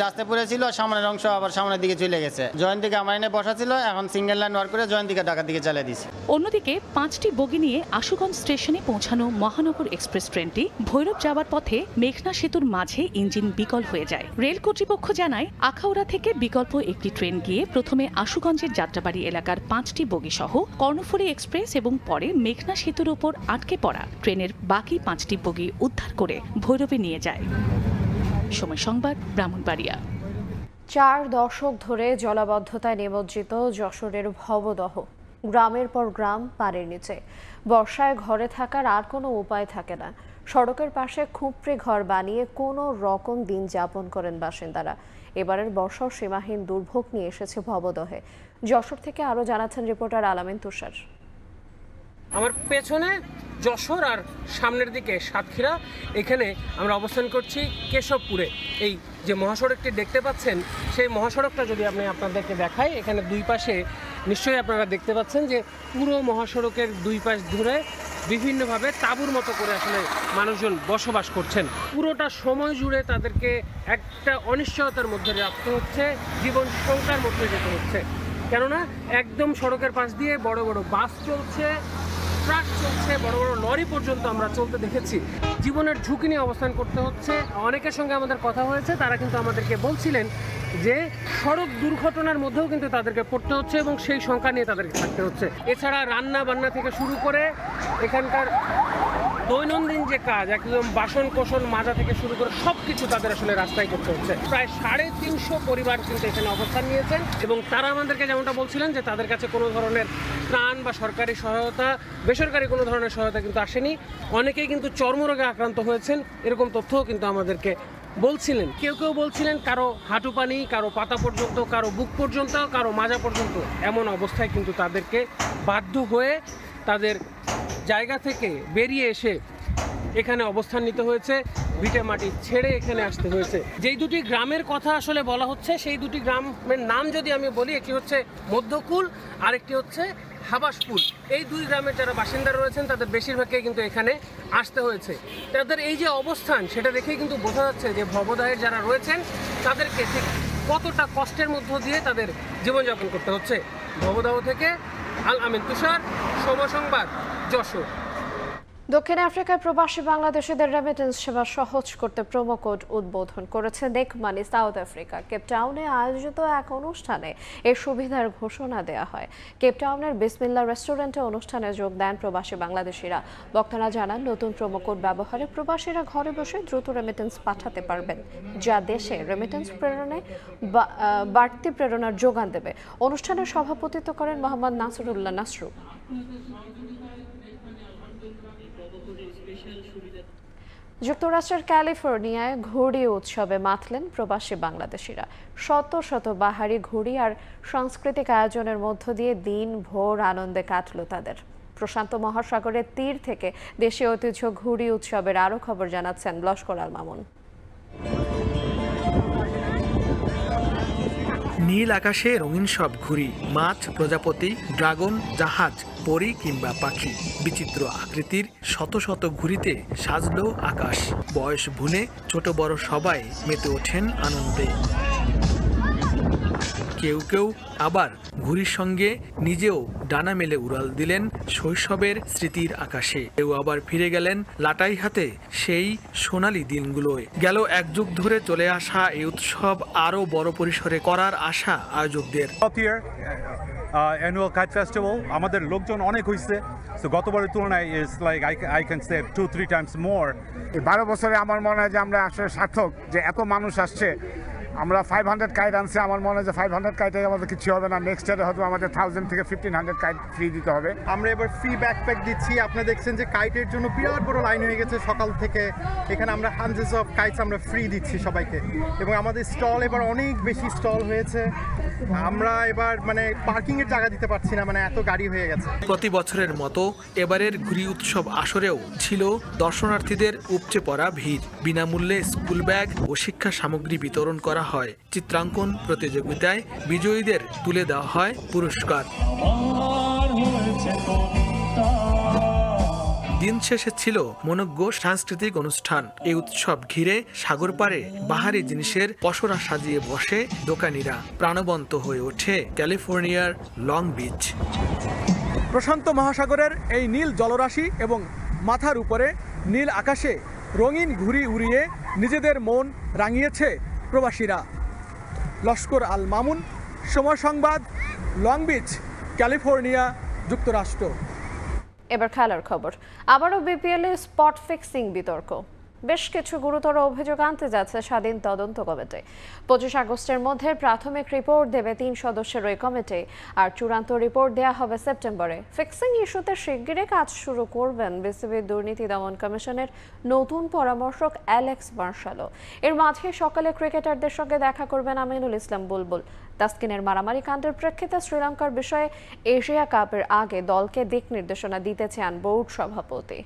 রাস্তায় পড়েছিল, সামনের অংশ আবার সামনের দিকে চলে গেছে। জয়ন্তীকে আমার এনে বসা ছিল, এখন সিঙ্গেল লাইন ওয়ার করে জয়ন্তীকে ঢাকার দিকে চালিয়ে দিয়েছে। অন্যদিকে 5টি বগি নিয়ে আশুগঞ্জ স্টেশনে পৌঁছানো মহানগর এক্সপ্রেস ট্রেনটি ভৈরব যাওয়ার পথে মেঘনা সেতুর মাঝে ইঞ্জিন বিকল হয়ে যায়। রেল কর্তৃপক্ষ জানায়, আখাউড়া থেকে বিকল্প একটি ট্রেন গিয়ে প্রথমে আশুগঞ্জের যাত্রাবাড়ি এলাকার 5টি বগি সহ কর্ণফুলী এক্সপ্রেস এবং পরে মেঘনা সেতুর উপর আটকে পড়া ট্রেনের বাকি 5টি বগি উদ্ধার করে ভৈরবে নিয়ে যায়। সময় সংবাদ, ব্রাহ্মণবাড়িয়া। 4 দশক ধরে জলাবদ্ধতায় নিমজ্জিত যশোরের ভবদহ। গ্রামের পর গ্রাম পানির নিচে। বর্ষায় ঘরে থাকার আর কোনো উপায় থাকে না। সড়কের পাশে খুপড়ে ঘর বানিয়ে কোনো রকম দিন যাপন করেন বাসিন্দারা। এবারের বর্ষাও সীমাহীন দুর্ভোগ নিয়ে এসেছে ভবদহে। যশোর থেকে আরও জানাচ্ছেন রিপোর্টার আলামিন তুষার। আমার পেছনে যশোর আর সামনের দিকে সাতক্ষীরা, এখানে আমরা অবস্থান করছি কেশবপুরে। এই যে মহাসড়কটি দেখতে পাচ্ছেন, সেই মহাসড়কটা যদি আমি আপনাদেরকে দেখাই, এখানে দুই পাশে নিশ্চয়ই আপনারা দেখতে পাচ্ছেন যে পুরো মহাসড়কের দুই পাশ ধরে বিভিন্নভাবে তাঁবুর মতো করে আসলে মানুষজন বসবাস করছেন। পুরোটা সময় জুড়ে তাদেরকে একটা অনিশ্চয়তার মধ্যে রাখতে হচ্ছে, জীবন শঙ্কার মধ্যে যেতে হচ্ছে। কেননা একদম সড়কের পাশ দিয়ে বড় বড় বাস চলছে, ট্রাক চলছে, বড় বড় লরি পর্যন্ত আমরা চলতে দেখেছি। জীবনের ঝুঁকি নিয়ে অবস্থান করতে হচ্ছে। অনেকের সঙ্গে আমাদের কথা হয়েছে, তারা কিন্তু আমাদেরকে বলছিলেন যে সড়ক দুর্ঘটনার মধ্যেও কিন্তু তাদেরকে পড়তে হচ্ছে এবং সেই সংখ্যা নিয়ে তাদেরকে থাকতে হচ্ছে। এছাড়া রান্না বান্না থেকে শুরু করে এখানকার দৈনন্দিন যে কাজ, একদম বাসন কোসন মাজা থেকে শুরু করে সব কিছু তাদের আসলে রাস্তায় করতে হচ্ছে। প্রায় 350 পরিবার কিন্তু এখানে অবস্থান নিয়েছেন এবং তারা আমাদেরকে যেমনটা বলছিলেন যে তাদের কাছে কোনো ধরনের ত্রাণ বা সরকারি সহায়তা, বেসরকারি কোনো ধরনের সহায়তা কিন্তু আসেনি। অনেকেই কিন্তু চর্মরোগে আক্রান্ত হয়েছেন, এরকম তথ্যও কিন্তু আমাদেরকে বলছিলেন। কেউ কেউ বলছিলেন কারো হাঁটু পানি, কারো পাতা পর্যন্ত, কারো বুক পর্যন্ত, কারো মাজা পর্যন্ত। এমন অবস্থায় কিন্তু তাদেরকে বাধ্য হয়ে তাদের জায়গা থেকে বেরিয়ে এসে এখানে অবস্থান নিতে হয়েছে, ভিটে মাটি ছেড়ে এখানে আসতে হয়েছে। যেই দুটি গ্রামের কথা আসলে বলা হচ্ছে, সেই দুটি গ্রামের নাম যদি আমি বলি, একটি হচ্ছে মধ্যকুল, আরেকটি হচ্ছে হাবাসপুর। এই দুই গ্রামের যারা বাসিন্দা রয়েছেন তাদের বেশিরভাগকে কিন্তু এখানে আসতে হয়েছে। তাদের এই যে অবস্থান, সেটা দেখেই কিন্তু বোঝা যাচ্ছে যে ভবদাহের যারা রয়েছেন তাদেরকে ঠিক কতটা কষ্টের মধ্য দিয়ে তাদের জীবনযাপন করতে হচ্ছে। ভবদাহ থেকে আল আমিন তুষার, সময় সংবাদ, যশোর। দক্ষিণ আফ্রিকার প্রবাসী বাংলাদেশিদের রেমিটেন্স সেবা সহজ করতে প্রোমো কোড উদ্বোধন করেছে নেক মানি সাউথ আফ্রিকা। কেপটাউনে আয়োজিত এক অনুষ্ঠানে এর সুবিধার ঘোষণা দেওয়া হয়। কেপটাউনের বিসমিল্লা রেস্টুরেন্টে অনুষ্ঠানে যোগ দেন প্রবাসী বাংলাদেশিরা। বক্তারা জানান, নতুন প্রোমো কোড ব্যবহারে প্রবাসীরা ঘরে বসে দ্রুত রেমিটেন্স পাঠাতে পারবেন, যা দেশে রেমিটেন্স প্রেরণে বাড়তি প্রেরণার যোগান দেবে। অনুষ্ঠানে সভাপতিত্ব করেন মোহাম্মদ নাসরুল্লাহ নাসরু। যুক্তরাষ্ট্রের ক্যালিফোর্নিয়ায় ঘুড়ি উৎসবে মাতলেন প্রবাসী বাংলাদেশিরা। শত শত বাহারি ঘুড়ি আর সাংস্কৃতিক আয়োজনের মধ্য দিয়ে দিন ভোর আনন্দে কাটল তাদের। প্রশান্ত মহাসাগরের তীর থেকে দেশীয় ঐতিহ্য ঘুড়ি উৎসবের আরও খবর জানাচ্ছেন লস্কর আল মামুন। নীল আকাশে রঙিন সব ঘুড়ি, মাছ, প্রজাপতি, ড্রাগন, জাহাজ, পরী কিংবা পাখি, বিচিত্র আকৃতির শত শত ঘুড়িতে সাজলো আকাশ। বয়স ভুলে ছোট বড় সবাই মেতে ওঠেন আনন্দে। কেউ কেউ আবার ঘুড়ির সঙ্গে নিজেও ডানা মেলে উড়াল দিলেন শৈশবের স্মৃতির আকাশে। কেউ আবার ফিরে গেলেন লাটাই হাতে সেই সোনালী দিনগুলোয়। গেল এক যুগ ধরে চলে আসা এই উৎসব আরো বড় পরিসরে করার আশা আয়োজকদের। অ্যানুয়াল কাইট ফেস্টিভ্যাল আমাদের লোকজন অনেক হয়েছে, তো গতবারের তুলনায় is like I can say 2-3 times more. এই 12 বছরে আমার মনে হয় যে আমরা আসলে সার্থক, যে এত মানুষ আসছে। আমরা 500 কাইট আনছি, আমার মনে হয় যে 500 কাইটে আমাদের কিছু হবে না। নেক্সট ইয়ারে হয়তো আমাদের 1000 থেকে 1500 কাইট ফ্রি দিতে হবে। আমরা এবার ফ্রি ব্যাকপ্যাক দিচ্ছি। আপনারা দেখছেন যে কাইটের জন্য বিরাট বড় লাইন হয়ে গেছে সকাল থেকে। এখানে আমরা হান্ড্রেডস অফ কাইটস আমরা ফ্রি দিচ্ছি সবাইকে, এবং আমাদের স্টল এবার অনেক বেশি স্টল হয়েছে। আমরা এবার মানে পার্কিংয়ের জায়গা দিতে পারছি না, মানে এত গাড়ি হয়ে গেছে। প্রতি বছরের মতো এবারের ঘুড়ি উৎসব আসরেও ছিল দর্শনার্থীদের উপচে পড়া ভিড়। বিনামূল্যে স্কুল ব্যাগ ও শিক্ষা সামগ্রী বিতরণ করা হয়। চিত্রাঙ্কন প্রতিযোগিতায় বিজয়ীদের তুলে দেওয়া হয় পুরস্কার। দিন শেষে ছিল মনোজ্ঞ সাংস্কৃতিক অনুষ্ঠান। এই উৎসব ঘিরে সাগর পাড়ে বাহারি জিনিসের পসরা সাজিয়ে বসে দোকানিরা। প্রাণবন্ত হয়ে ওঠে ক্যালিফোর্নিয়ার লং বিচ। প্রশান্ত মহাসাগরের এই নীল জলরাশি এবং মাথার উপরে নীল আকাশে রঙিন ঘুড়ি উড়িয়ে নিজেদের মন রাঙিয়েছে প্রবাসীরা। লস্কর আল মামুন, সময় সংবাদ, লং বিচ, ক্যালিফোর্নিয়া, যুক্তরাষ্ট্র। এবার খেলার খবর। আবারও বিপিএল এ স্পট ফিক্সিং বিতর্ক। বেশ কিছু গুরুতর অভিযোগ আনতে যাচ্ছে স্বাধীন তদন্ত কমিটি। 25 আগস্টের মধ্যে প্রাথমিক রিপোর্ট দেবে 3 সদস্যের ওই কমিটি, আর চূড়ান্ত রিপোর্ট দেয়া হবে সেপ্টেম্বরে। ফিক্সিং ইস্যুতে শিগগিরই কাজ শুরু করবেন বিসিবির দুর্নীতি দমন কমিশনের নতুন পরামর্শক অ্যালেক্স মার্শালো। এর মাঝে সকালে ক্রিকেটারদের সঙ্গে দেখা করবেন আমিনুল ইসলাম বুলবুল। তাসকিনের মারামারি কাণ্ডের প্রেক্ষিতে শ্রীলঙ্কার বিষয়ে এশিয়া কাপের আগে দলকে দিক নির্দেশনা দিতে চান বোর্ড সভাপতি।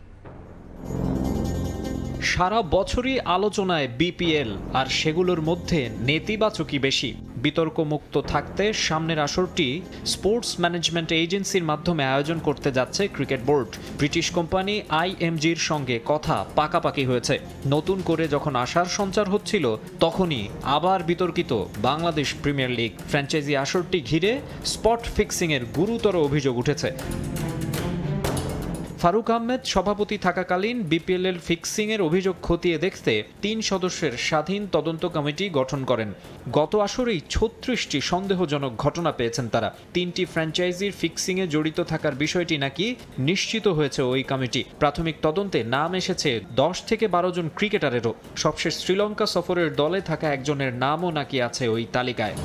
সারা বছরই আলোচনায় বিপিএল, আর সেগুলোর মধ্যে নেতিবাচকই বেশি। বিতর্ক মুক্ত থাকতে সামনের আসরটি স্পোর্টস ম্যানেজমেন্ট এজেন্সির মাধ্যমে আয়োজন করতে যাচ্ছে ক্রিকেট বোর্ড। ব্রিটিশ কোম্পানি IMG'র সঙ্গে কথা পাকাপাকি হয়েছে। নতুন করে যখন আশার সঞ্চার হচ্ছিল, তখনই আবার বিতর্কিত বাংলাদেশ প্রিমিয়ার লিগ। ফ্র্যাঞ্চাইজি আসরটি ঘিরে স্পট ফিক্সিংয়ের গুরুতর অভিযোগ উঠেছে। ফারুক আহমেদ সভাপতি থাকাকালীন বিপিএল-এর ফিক্সিংয়ের অভিযোগ খতিয়ে দেখতে 3 সদস্যের স্বাধীন তদন্ত কমিটি গঠন করেন। গত আসরেই 36টি সন্দেহজনক ঘটনা পেয়েছেন তারা। 3টি ফ্র্যাঞ্চাইজির ফিক্সিংয়ে জড়িত থাকার বিষয়টি নাকি নিশ্চিত হয়েছে ওই কমিটি। প্রাথমিক তদন্তে নাম এসেছে 10 থেকে 12 জন ক্রিকেটারেরও। সবশেষ শ্রীলঙ্কা সফরের দলে থাকা একজনের নামও নাকি আছে ওই তালিকায়।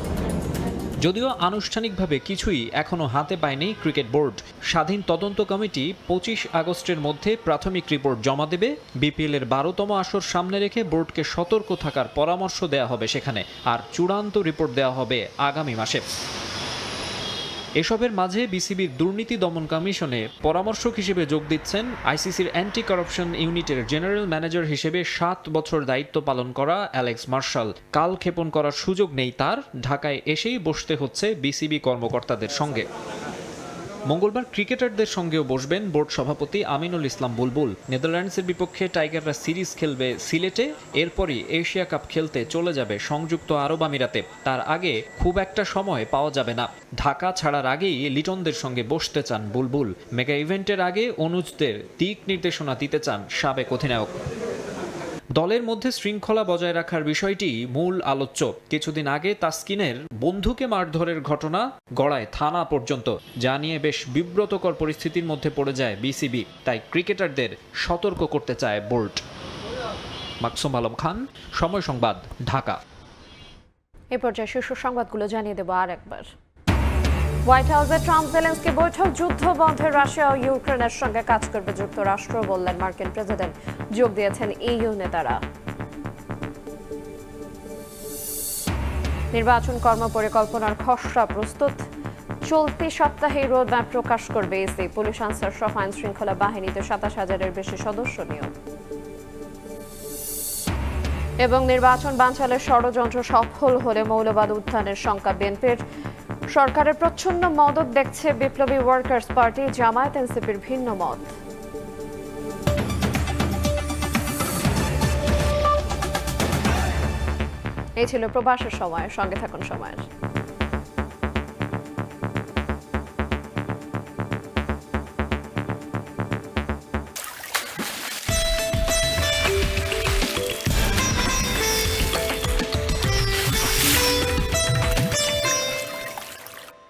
যদিও আনুষ্ঠানিকভাবে কিছুই এখনো হাতে পায়নি ক্রিকেট বোর্ড। স্বাধীন তদন্ত কমিটি 25 আগস্টের মধ্যে প্রাথমিক রিপোর্ট জমা দেবে। বিপিএল-এর 12তম আসর সামনে রেখে বোর্ডকে সতর্ক থাকার পরামর্শ দেয়া হবে সেখানে, আর চূড়ান্ত রিপোর্ট দেওয়া হবে আগামী মাসে। এসবের মাঝে বিসিবির দুর্নীতি দমন কমিশনে পরামর্শক হিসেবে যোগ দিচ্ছেন আইসিসির অ্যান্টি কারাপশন ইউনিটের জেনারেল ম্যানেজার হিসেবে 7 বছর দায়িত্ব পালন করা অ্যালেক্স মার্শাল। কালক্ষেপণ করার সুযোগ নেই তার। ঢাকায় এসেই বসতে হচ্ছে বিসিবি কর্মকর্তাদের সঙ্গে। মঙ্গলবার ক্রিকেটারদের সঙ্গেও বসবেন বোর্ড সভাপতি আমিনুল ইসলাম বুলবুল। নেদারল্যান্ডসের বিপক্ষে টাইগাররা সিরিজ খেলবে সিলেটে, এরপরই এশিয়া কাপ খেলতে চলে যাবে সংযুক্ত আরব আমিরাতে। তার আগে খুব একটা সময় পাওয়া যাবে না। ঢাকা ছাড়ার আগেই লিটনদের সঙ্গে বসতে চান বুলবুল। মেগা ইভেন্টের আগে অনুজদের দিক নির্দেশনা দিতে চান সাবেক অধিনায়ক। দলের মধ্যে শৃঙ্খলা বজায় রাখার বিষয়টি মূল আলোচ্য। কিছুদিন আগে তাসকিনের বন্ধুকে মারধরের ঘটনা গড়ায় থানা পর্যন্ত, যা নিয়ে বেশ বিব্রতকর পরিস্থিতির মধ্যে পড়ে যায় বিসিবি। তাই ক্রিকেটারদের সতর্ক করতে চায় বোর্ড। মাকসুম আলম খান, সময় সংবাদ, ঢাকা। এ পর্যায়ে শীর্ষ সংবাদগুলো জানিয়ে দেব আর একবার। হোয়াইট হাউসে ট্রাম্প জেলেন্সকি বৈঠক, যুদ্ধ বন্ধে রাশিয়া ও ইউক্রেনের সঙ্গে কাজ করবে যুক্তরাষ্ট্র বললেন মার্কিন প্রেসিডেন্ট। যোগ দিয়েছেন ইইউ নেতারা। নির্বাচন কর্মপরিকল্পনার খসড়া প্রস্তুত, চলতি সপ্তাহে রোডম্যাপ প্রকাশ করবে ইসি। পুলিশ আনসার সহ আইন শৃঙ্খলা বাহিনীতে 27,000-এর বেশি সদস্য নিয়োগ। এবং নির্বাচন বানচালের ষড়যন্ত্র সফল হলে মৌলবাদ উত্থানের শঙ্কা বিএনপির। সরকারের প্রচ্ছন্ন মদত দেখছে বিপ্লবী ওয়ার্কার্স পার্টি, জামায়াত এনসিপির ভিন্ন মত। এই ছিল প্রবাসের সময়। সঙ্গে থাকুন সময়ের।